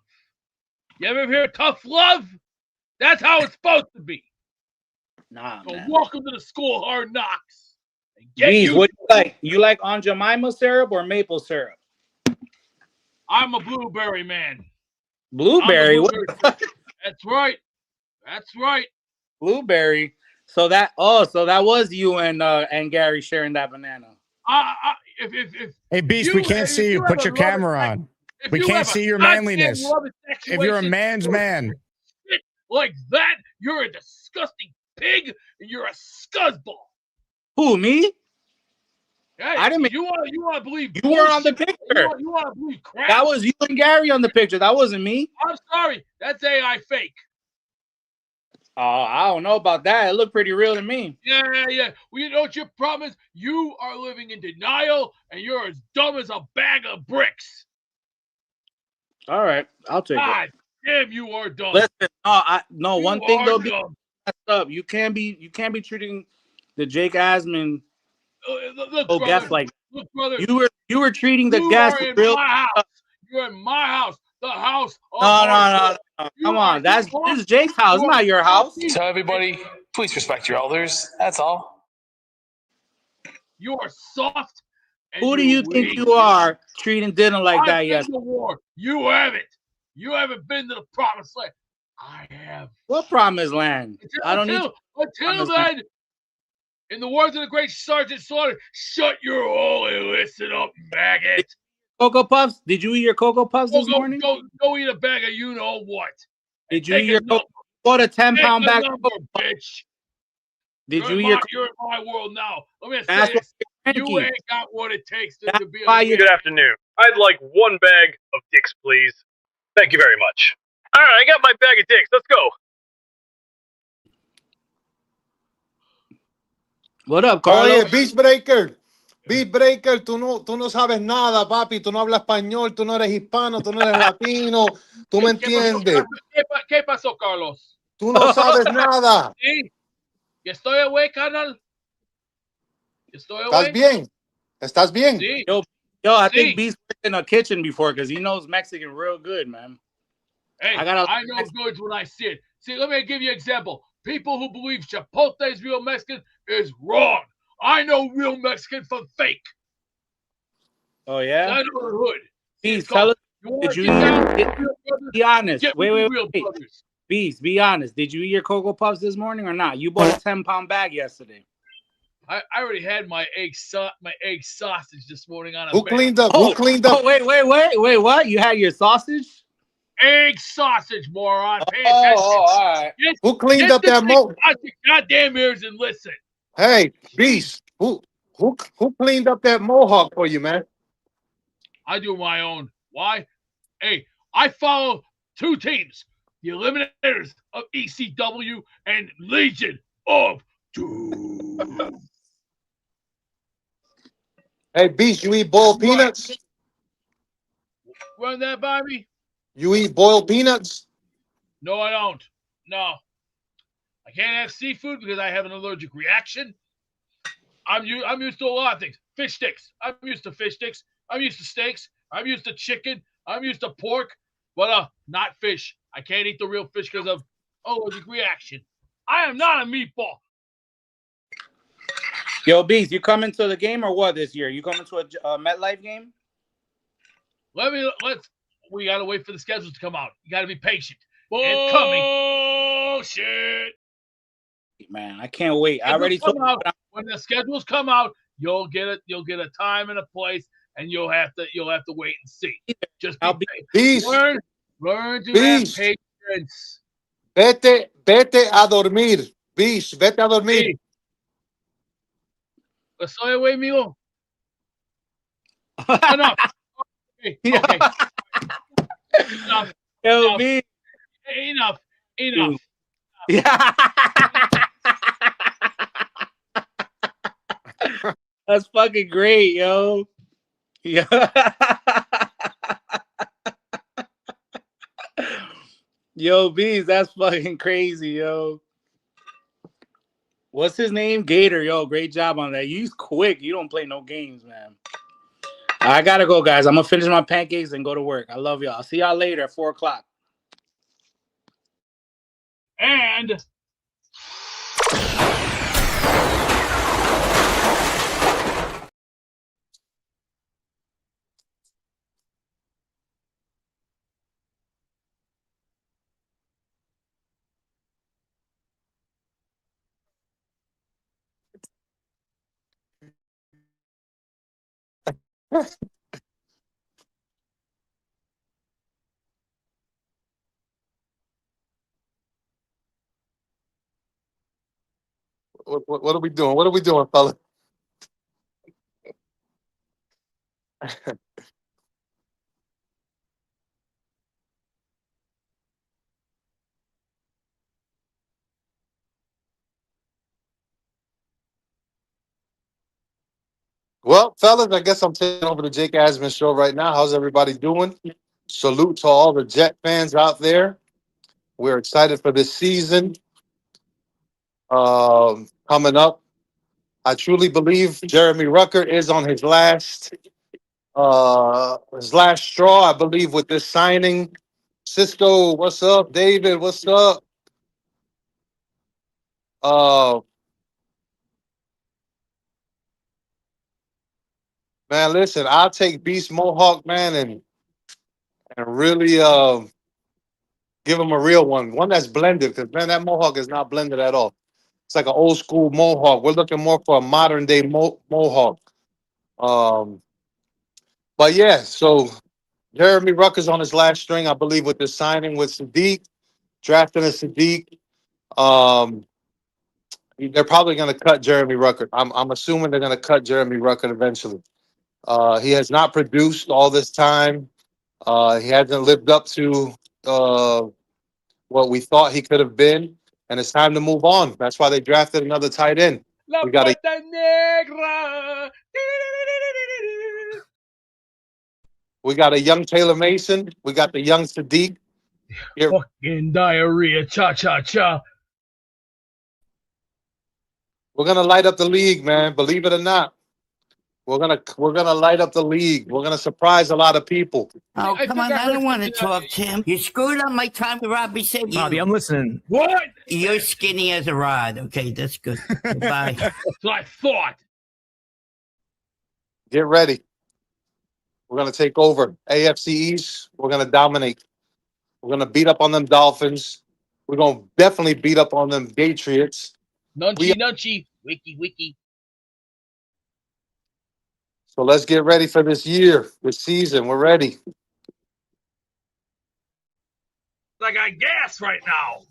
You ever hear tough love? That's how it's supposed to be. Nah, so man. Welcome to the school of hard knocks. Beast, what do you like? You like Aunt Jemima syrup or maple syrup? I'm a blueberry man. Blueberry? That's right. That's right. Blueberry. So that was you and Gary sharing that banana. Hey, Beast, we can't see you. Put your camera on. We can't see your manliness. If you're a man's man. Like that, you're a disgusting pig and you're a scuzzball. Who, me? Hey, I didn't make. You want to believe You were on the bullshit. picture. You want to believe crap. That was you and Gary on the picture. That wasn't me. I'm sorry. That's AI fake. Oh, I don't know about that. It looked pretty real to me. Yeah. Well, you know what your problem is? You are living in denial, and you're as dumb as a bag of bricks. All right, I'll take God it. damn, you are dumb. Listen, one thing though, dumb. messed up. You can't be treating the Jake Asman Look, guest brother. like Look, brother. You were treating the You guest are in real. my house. You're in my house. The house of No. Come on, this is Jake's house, not your house. So everybody, please respect your elders. That's all. You are soft. Who do you think you are treating Dylan like that? I've Yes. been to war. You haven't. You haven't been to the promised land. I have. What promised land? Until then, in the words of the great Sergeant Slaughter, shut your hole and listen up, maggot. Cocoa Puffs? Did you eat your Cocoa Puffs this morning? Go eat a bag of you know what. Did you eat your bought a 10-pound bag? Bitch. Did you eat your? You're in my world now. Let me say this. You ain't got what it takes to be a Good afternoon. I'd like one bag of dicks, please. Thank you very much. All right, I got my bag of dicks. Let's go. What up, Carlos? Oye, Beach Breaker. Beat Breaker, tú no sabes nada, papi. Tú no hablas español, tú no eres hispano, tú no eres latino. Tú me entiendes. ¿Qué pasó, Carlos? Tú no sabes nada. Sí. ¿Estoy away, carnal? ¿Estoy away? ¿Estás bien? ¿Estás bien? Sí. Yo, I think Beast worked in a kitchen before because he knows Mexican real good, man. Hey, I know goods when I see it. See, let me give you an example. People who believe Chipotle is real Mexican is wrong. I know real Mexican from fake. Oh, yeah? I know the hood. Beast, tell us, did you be honest. Wait. Beast, be honest. Did you eat your Cocoa Puffs this morning or not? You bought a 10-pound bag yesterday. I already had my egg sausage this morning on a Who bag. cleaned up? Who cleaned up? Oh, wait, what? You had your sausage? Egg sausage, moron. Pay attention. All right. Who cleaned up that mo? Goddamn ears and listen. Hey, Beast, who cleaned up that mohawk for you, man? I do my own. Why? Hey, I follow two teams. The Eliminators of ECW and Legion of Doom. Hey, Beast, you eat boiled peanuts? Run that by me? You eat boiled peanuts? No, I don't. No. I can't have seafood because I have an allergic reaction. I'm used to a lot of things. Fish sticks. I'm used to fish sticks. I'm used to steaks. I'm used to chicken. I'm used to pork. But not fish. I can't eat the real fish because of allergic reaction. I am not a meatball. Yo, Beast, you coming to the game or what this year? You coming to a MetLife game? We gotta wait for the schedules to come out. You gotta be patient. It's coming. Oh shit. Man, I can't wait. I already told you. When the schedules come out, you'll get a time and a place, and you'll have to wait and see. Just be patient. Learn to have patience. Vete a dormir. Beast, vete a dormir. Estoy away, amigo. Enough. Okay. Enough. Yo, me. Enough. Yeah. That's fucking great, yo. Yeah. Yo, Bees, that's fucking crazy, yo. What's his name? Gator, yo. Great job on that. He's quick. You don't play no games, man. I gotta go, guys. I'm gonna finish my pancakes and go to work. I love y'all. I'll see y'all later at 4:00. And What are we doing? What are we doing, fella? Well, fellas, I guess I'm taking over the Jake Asman show right now. How's everybody doing? Salute to all the Jet fans out there. We're excited for this season coming up. I truly believe Jeremy Rucker is on his last straw. I believe with this signing. Cisco, what's up? David, what's up? Man, listen, I'll take Beast Mohawk, man, and really give him a real one that's blended, because man, that Mohawk is not blended at all. It's like an old school Mohawk. We're looking more for a modern day Mohawk. But yeah, so Jeremy Rucker's on his last string, I believe, with this signing with Sadiq, drafting a Sadiq. They're probably going to cut Jeremy Rucker. I'm assuming they're going to cut Jeremy Rucker eventually. He has not produced all this time. He hasn't lived up to what we thought he could have been, and it's time to move on. That's why they drafted another tight end. We got a young Taylor Mason. We got the young Sadiq. Fucking diarrhea, cha-cha-cha. We're gonna light up the league, man. Believe it or not, we're gonna light up the league. We're gonna surprise a lot of people. Oh, come on. I don't want to talk to him. You screwed up my time with Robbie said. Bobby, I'm listening. What? You're skinny as a rod. Okay, that's good. Goodbye. That's what I thought. Get ready. We're gonna take over AFC East. We're gonna dominate. We're gonna beat up on them Dolphins. We're gonna definitely beat up on them Patriots. Nunchy, wiki. So let's get ready for this season. We're ready. I got gas right now.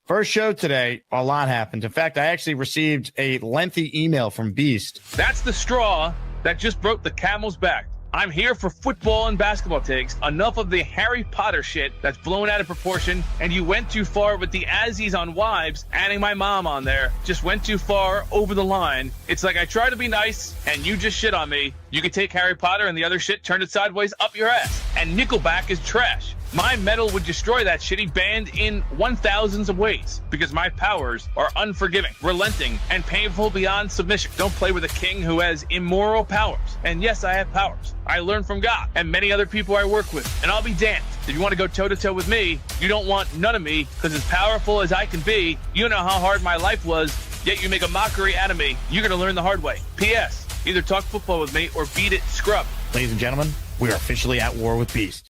First show today, a lot happened. In fact, I actually received a lengthy email from Beast. That's the straw that just broke the camel's back. I'm here for football and basketball takes. Enough of the Harry Potter shit that's blown out of proportion, and you went too far with the Azzies on wives, adding my mom on there. Just went too far over the line. It's like I try to be nice, and you just shit on me. You could take Harry Potter and the other shit, turn it sideways up your ass. And Nickelback is trash. My metal would destroy that shitty band in 1,000s of ways, because my powers are unforgiving, relenting, and painful beyond submission. Don't play with a king who has immoral powers. And yes, I have powers. I learned from God and many other people I work with. And I'll be damned. If you want to go toe-to-toe with me, you don't want none of me, because as powerful as I can be, you know how hard my life was, yet you make a mockery out of me. You're going to learn the hard way. P.S. Either talk football with me or beat it, scrub. Ladies and gentlemen, we are officially at war with Beast.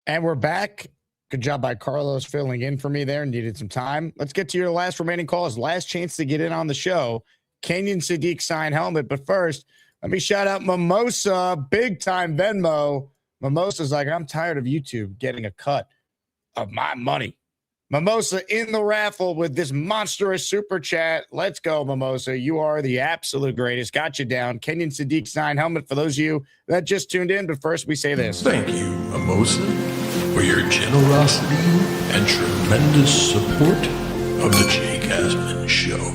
And we're back. Good job by Carlos filling in for me there. Needed some time. Let's get to your last remaining calls. Last chance to get in on the show. Kenyon Sadiq signed helmet. But first, let me shout out Mimosa, big time Venmo. Mimosa's like, I'm tired of YouTube getting a cut of my money. Mimosa in the raffle with this monstrous super chat. Let's go, Mimosa. You are the absolute greatest. Got you down. Kenyon Sadiq signed helmet for those of you that just tuned in. But first, we say this. Thank you, Mimosa, for your generosity and tremendous support of the Jake Asman Show.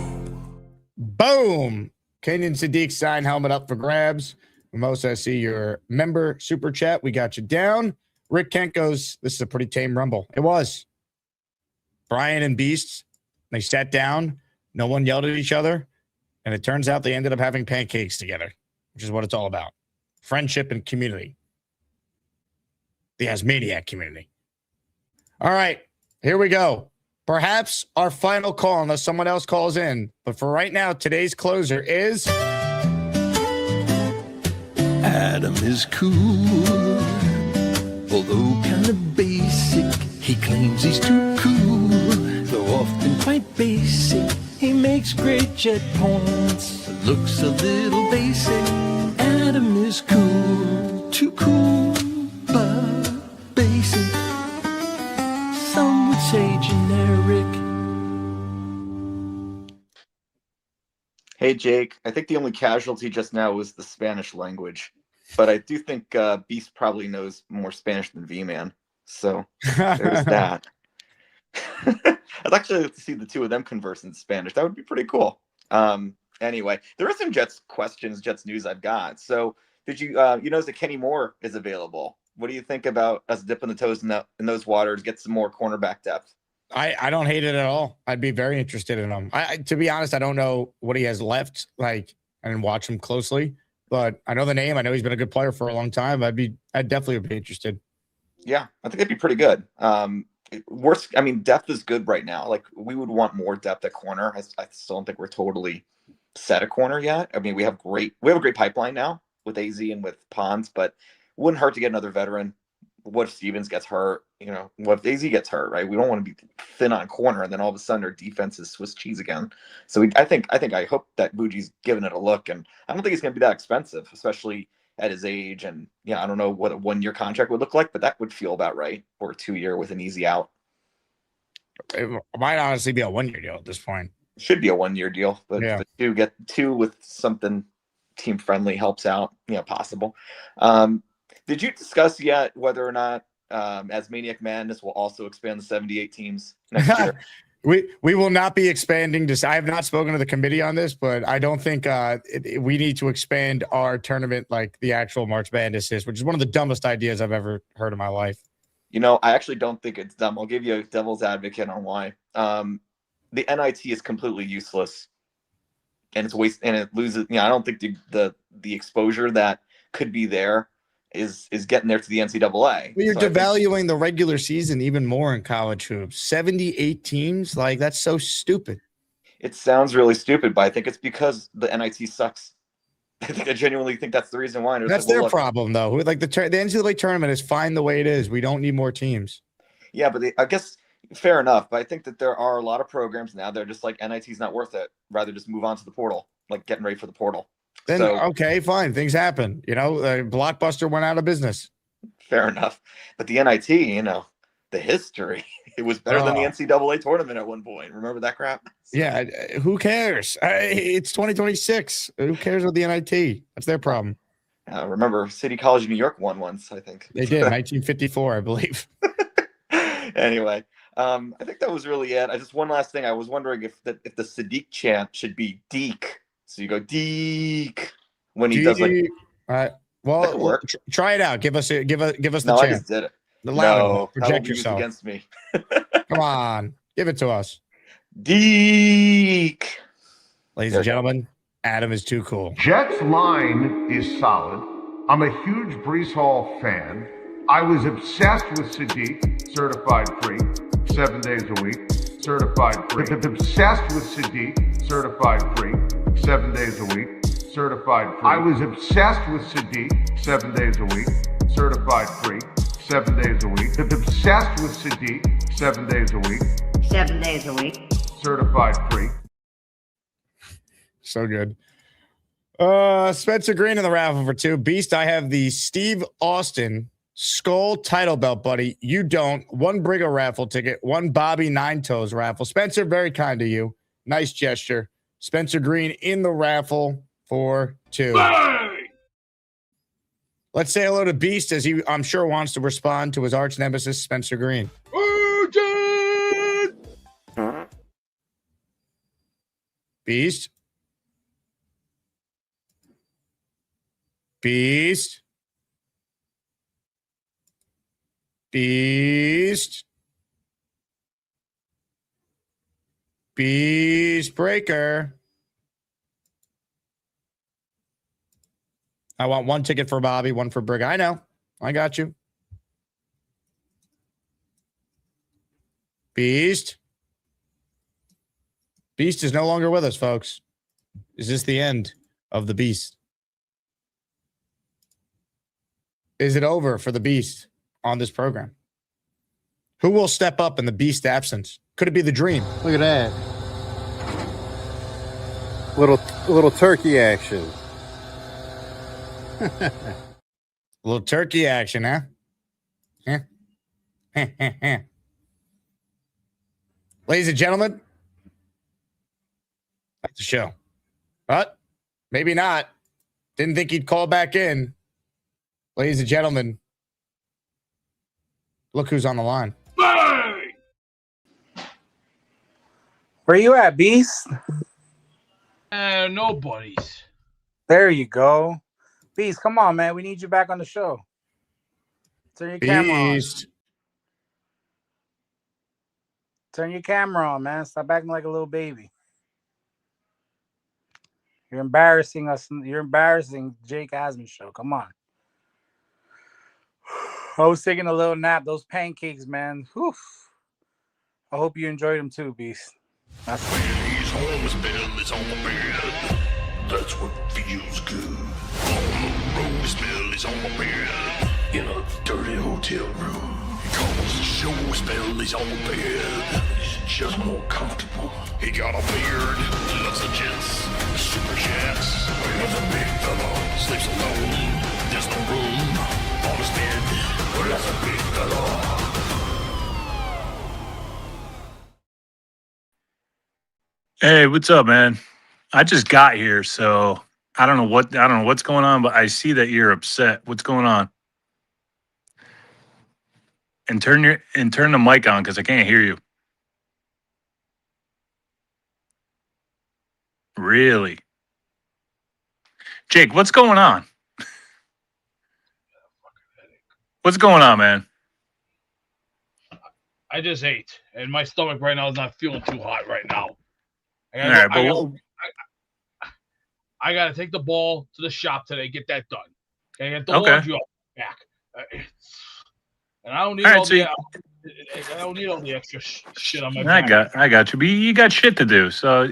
Boom. Kenyon Sadiq signed helmet up for grabs. Mimosa, I see your member super chat. We got you down. Rick Kent goes, this is a pretty tame rumble. It was. Brian and Beast, they sat down. No one yelled at each other. And it turns out they ended up having pancakes together, which is what it's all about. Friendship and community. The Asmaniac community. All right, here we go. Perhaps our final call, unless someone else calls in. But for right now, today's closer is... Adam is cool, although kind of basic. He claims he's too cool, though often quite basic. He makes great jet points, looks a little basic. Adam is cool, too cool, but basic. Some would say generic. Hey, Jake. I think the only casualty just now was the Spanish language, but I do think Beast probably knows more Spanish than V-Man. So there's that. I'd actually like to see the two of them converse in Spanish. That would be pretty cool. Anyway, there are some Jets questions, Jets news I've got. So did you notice that Kenny Moore is available? What do you think about us dipping the toes in those waters, get some more cornerback depth? I don't hate it at all. I'd be very interested in him. To be honest, I don't know what he has left. I didn't watch him closely, but I know the name. I know he's been a good player for a long time. I'd definitely be interested. Yeah, I think it'd be pretty good. Depth is good right now. Like, we would want more depth at corner. I still don't think we're totally set at corner yet. I mean, we have a great pipeline now with AZ and with Pons, but it wouldn't hurt to get another veteran. What if Stevens gets hurt? What if AZ gets hurt, right? We don't want to be thin on corner, and then all of a sudden our defense is Swiss cheese again. So I hope that Buji's giving it a look, and I don't think he's going to be that expensive, especially at his age. And I don't know what a 1-year contract would look like, but that would feel about right, or a 2-year with an easy out. It might honestly be a 1-year deal at this point. It should be a 1-year deal, but yeah. to get 2 with something team friendly helps out. Possible. Did you discuss yet whether or not, as Maniac Madness will also expand the 78 teams next year? We will not be expanding this. I have not spoken to the committee on this, but I don't think we need to expand our tournament like the actual March Madness is, which is one of the dumbest ideas I've ever heard in my life. I actually don't think it's dumb. I'll give you a devil's advocate on why. The NIT is completely useless, and it's waste, and it loses. I don't think the exposure that could be there is getting there to the NCAA. Well, you're devaluing the regular season even more in college hoops. 78 teams, that's so stupid. It sounds really stupid, but I think it's because the NIT sucks. I genuinely think that's the reason why. That's their problem, though. The NCAA tournament is fine the way it is. We don't need more teams. Yeah, but I guess fair enough. But I think that there are a lot of programs now that are just like, NIT's not worth it. Rather just move on to the portal, like getting ready for the portal. Then, okay, fine. Things happen. Blockbuster went out of business. Fair enough. But the NIT, the history, it was better than the NCAA tournament at one point. Remember that crap? Yeah. Who cares? It's 2026. Who cares about the NIT? That's their problem. Remember, City College of New York won once, I think. They did, 1954, I believe. Anyway, I think that was really it. One last thing. I was wondering if the Sadiq chant should be Deke. So you go Deke when he does well, try it out. Give us the chant. I just did it. Project yourself against me. Come on, give it to us. Deke. Ladies and gentlemen, Adam is too cool. Jets line is solid. I'm a huge Breece Hall fan. I was obsessed with Sadiq, certified free, 7 days a week, certified free. Obsessed with Sadiq, certified free, 7 days a week, certified free. I was obsessed with Sadiq, 7 days a week, certified free, 7 days a week. Obsessed with Sadiq, 7 days a week, 7 days a week, certified free. So good. Spencer Green in the raffle for 2. Beast, I have the Steve Austin Skull title belt, buddy. You don't. 1 Brigga raffle ticket, 1 Bobby Nine Toes raffle. Spencer, very kind to you. Nice gesture. Spencer Green in the raffle for 2. Hey! Let's say hello to Beast, as he, I'm sure, wants to respond to his arch nemesis, Spencer Green. Beast. Beast. Beast. Beast Breaker. I want 1 ticket for Bobby, 1 for Brigga. I know. I got you. Beast. Beast is no longer with us, folks. Is this the end of the Beast? Is it over for the Beast on this program? Who will step up in the Beast absence? Could it be the Dream? Look at that. Little turkey action. A little turkey action, huh? Ladies and gentlemen, that's the show. But maybe not. Didn't think he'd call back in. Ladies and gentlemen, look who's on the line. Where you at, Beast? Nobody's. There you go. Beast, come on, man. We need you back on the show. Turn your camera on. Beast. Turn your camera on, man. Stop acting like a little baby. You're embarrassing us. You're embarrassing Jake Asman show. Come on. I was taking a little nap. Those pancakes, man. Whew. I hope you enjoyed them too, Beast. That's He's home, his bell is on the bed. That's what feels good. On the road, his bell is on the bed. In a dirty hotel room. He calls the show, his bell is on the bed. He's just more comfortable. He got a beard, loves the Jets, SuperChats. He's a big fella, sleeps alone. There's no room on his bed. That's a big fella. Hey, what's up, man? I just got here, so I don't know what's going on, but I see that you're upset. What's going on? And turn the mic on because I can't hear you. Really? Jake, what's going on? What's going on, man? I just ate, and my stomach right now is not feeling too hot right now. I gotta take the ball to the shop today, get that done. Okay, get the laundry off back. And I don't need I don't need all the extra shit on my back. I got you. But you got shit to do, so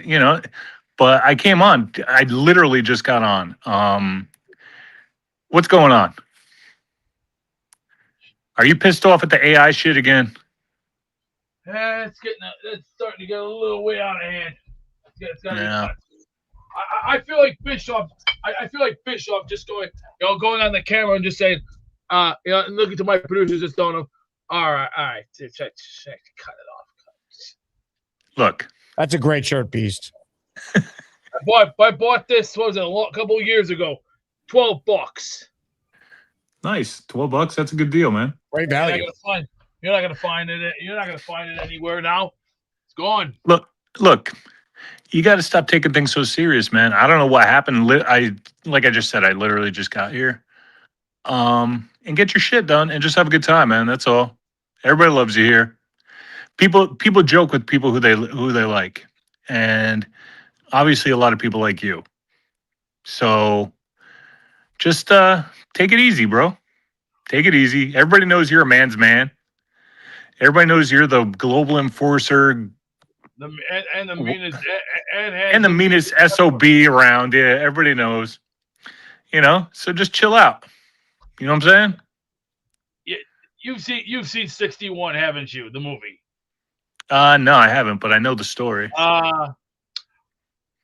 But I came on. I literally just got on. What's going on? Are you pissed off at the AI shit again? It's starting to get a little way out of hand. It's gotta be cut. I feel like Bischoff. I feel like Bischoff just going on the camera and just saying, looking to my producers, just telling them, all right, cut it off. Look, that's a great shirt, Beast. I bought this. What was it? A couple of years ago, $12. Nice, $12. That's a good deal, man. Great value. You're not gonna find it. You're not gonna find it anywhere now. It's gone. Look. You got to stop taking things so serious, man. I don't know what happened. Like I just said, I literally just got here. And get your shit done and just have a good time, man. That's all. Everybody loves you here. People joke with people who they like, and obviously a lot of people like you. So just take it easy, bro. Take it easy. Everybody knows you're a man's man. Everybody knows you're the global enforcer. The meanest SOB around. Yeah, everybody knows. So just chill out. You know what I'm saying? Yeah, you've seen 61, haven't you? The movie. No, I haven't, but I know the story. I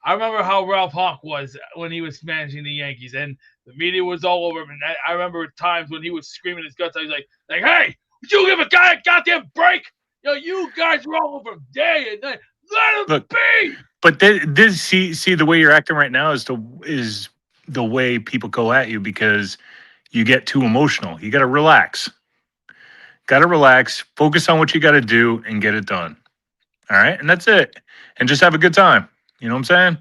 remember how Ralph Hawk was when he was managing the Yankees, and the media was all over him. And I remember times when he was screaming his guts out. He's like, hey, would you give a guy a goddamn break? You guys are all over him day and night. Let him be. But this see the way you're acting right now is the way people go at you because you get too emotional. You got to relax. Focus on what you got to do and get it done. All right, and that's it. And just have a good time. You know what I'm saying?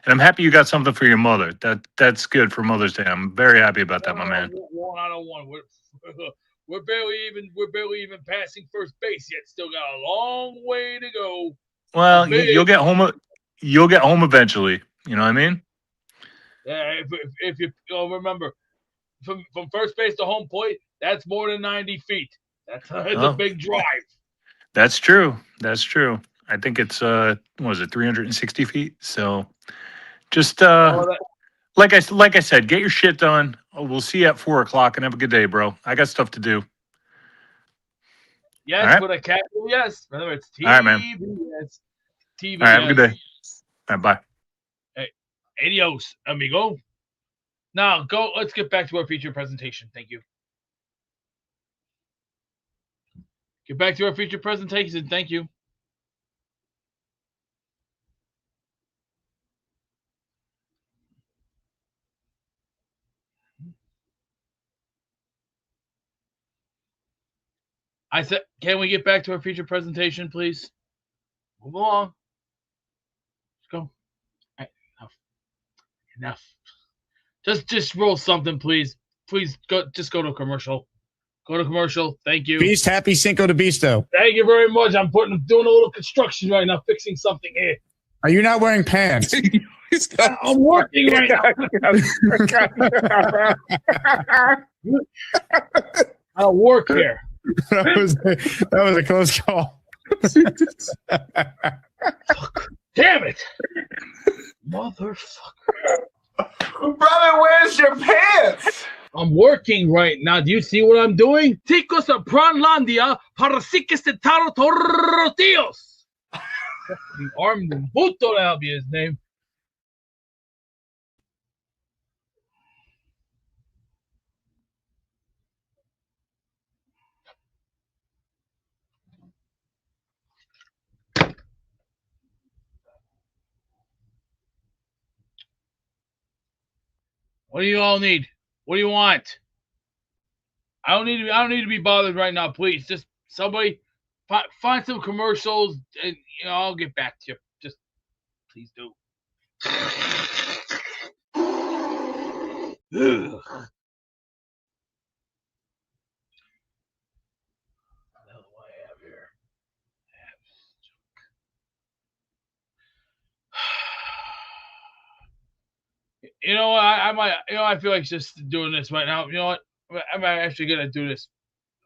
And I'm happy you got something for your mother. That's good for Mother's Day. I'm very happy about that, my man. 1 out of 1. We're barely even passing first base yet. Still got a long way to go. Well, you'll get home. You'll get home eventually. You know what I mean? Yeah. If you remember, from first base to home plate, that's more than 90 feet. That's a big drive. That's true. I think it's what was it, 360 feet? So just like I said, get your shit done. We'll see you at 4:00 and have a good day, bro. I got stuff to do. Yes, right. With a capital yes. Remember, it's TBS. All right, man. TBS. All right, have a good day. All right, bye. Hey, adios, amigo. Now go. Let's get back to our feature presentation. Thank you. Get back to our feature presentation. Thank you. I said, can we get back to our feature presentation, please? Move along. Let's go. All right, enough. Just roll something, please. Please go. Just go to commercial. Go to commercial. Thank you. Beast, happy Cinco de Beasto. Thank you very much. I'm doing a little construction right now, fixing something here. Are you not wearing pants? I'm working right now. I'll work here. That was a close call. Damn it. Motherfucker. Brother, where's your pants? I'm working right now. Do you see what I'm doing? Ticos a Pranlandia para Sikistetaro Tortillos. Armed and Buto, that'll be his name. What do you all need? What do you want? I don't need to be bothered right now, please. Just somebody find some commercials, and I'll get back to you. Just please do. Ugh. You know what? I might. I feel like just doing this right now. You know what? I'm actually gonna do this.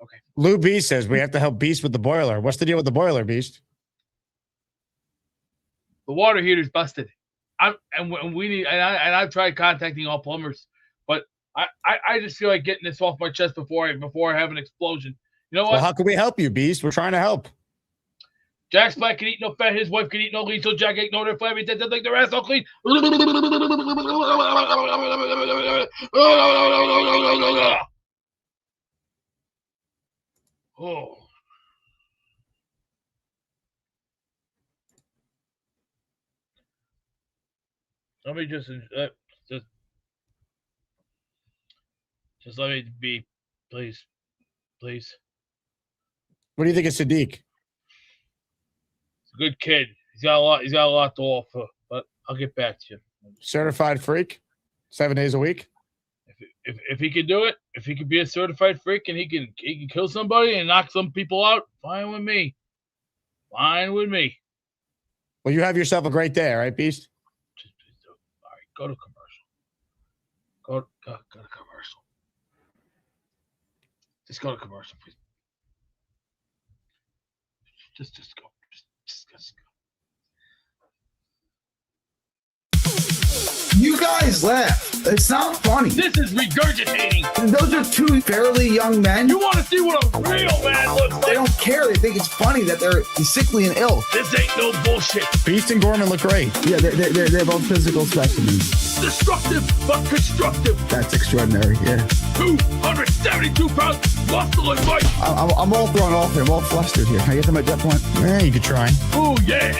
Okay. Lou Beast says we have to help Beast with the boiler. What's the deal with the boiler, Beast? The water heater's busted. I've tried contacting all plumbers, but I just feel like getting this off my chest before I have an explosion. You know what? Well, how can we help you, Beast? We're trying to help. Jack Black can eat no fat. His wife can eat no lean. So Jack ain't no their flabby. They like their ass all clean. Oh. Let me just let me be, please. What do you think of Sadiq? Good kid. He's got a lot to offer, but I'll get back to you. Certified freak, 7 days a week. If he could do it, if he could be a certified freak and he can kill somebody and knock some people out, fine with me. Fine with me. Well, you have yourself a great day, all right, Beast? All right, go to commercial. Go to commercial. Just go to commercial, please. Just go. Just go. You guys laugh. It's not funny. This is regurgitating. Those are two fairly young men. You want to see what a real man looks like? They don't care. They think it's funny that they're sickly and ill. This ain't no bullshit. Beast and Gorman look great. Yeah, they're both physical specimens. Destructive but constructive. That's extraordinary, yeah. 272 pounds, muscle and might. I'm all thrown off here. I'm all flustered here. Can I get to my jet point? Yeah, you could try. Oh, yeah.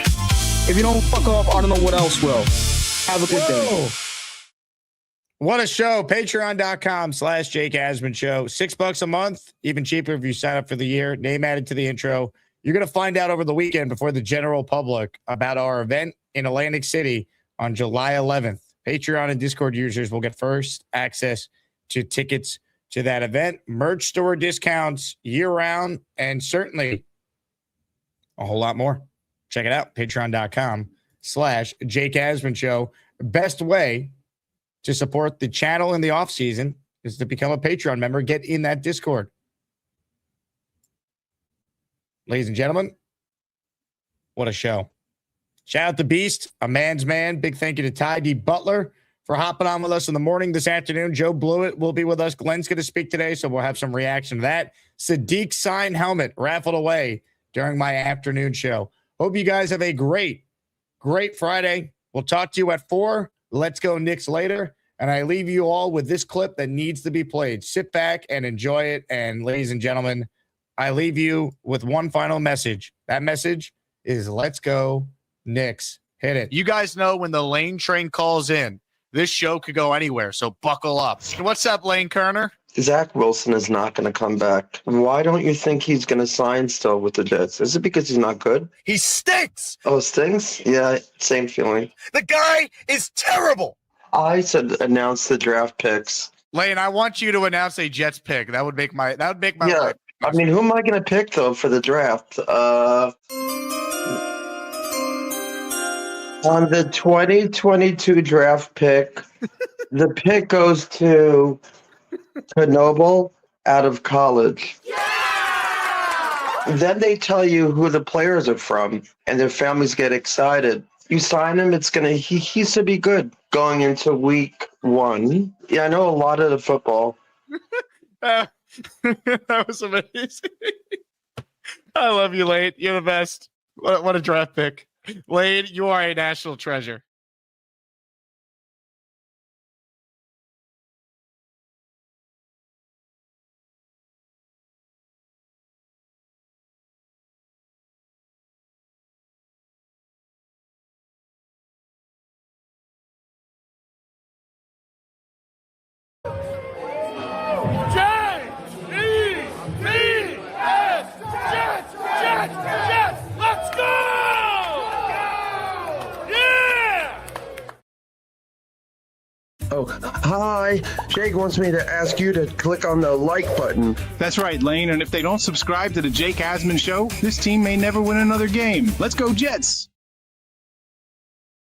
If you don't fuck off, I don't know what else will. Have a good day. What a show. Patreon.com/Jake Asman Show. $6 a month, even cheaper if you sign up for the year. Name added to the intro. You're going to find out over the weekend before the general public about our event in Atlantic City on July 11th. Patreon and Discord users will get first access to tickets to that event, merch store discounts year-round, and certainly a whole lot more. Check it out, patreon.com/Jake Asman Show. Best way to support the channel in the off season is to become a Patreon member. Get in that Discord. Ladies and gentlemen, what a show. Shout out to Beast, a man's man. Big thank you to TY Butler for hopping on with us in the morning this afternoon. Joe Blewett will be with us. Glenn's going to speak today, so we'll have some reaction to that. Sadiq signed helmet raffled away during my afternoon show. Hope you guys have a great Friday. We'll talk to you at 4. Let's go Knicks later. And I leave you all with this clip that needs to be played. Sit back and enjoy it. And ladies and gentlemen, I leave you with one final message. That message is let's go Knicks. Hit it. You guys know when the Lane train calls in, this show could go anywhere. So buckle up. What's up, Lane Kerner? Zach Wilson is not going to come back. Why don't you think he's going to sign still with the Jets? Is it because he's not good? He stinks. Oh, stinks? Yeah, same feeling. The guy is terrible. I said announce the draft picks. Lane, I want you to announce a Jets pick. That would make my Yeah, life. I mean, who am I going to pick, though, for the draft? On the 2022 draft pick, the pick goes to Knoble out of college. Then they tell you who the players are from, and their families get excited. You sign him, he should be good going into week 1. Yeah, I know a lot of the football. That was amazing. I love you, Lane. You're the best. What a draft pick. Lane, you are a national treasure. Let's go! Yeah! Oh, hi. Jake wants me to ask you to click on the like button. That's right, Lane. And if they don't subscribe to the Jake Asman Show, this team may never win another game. Let's go, Jets!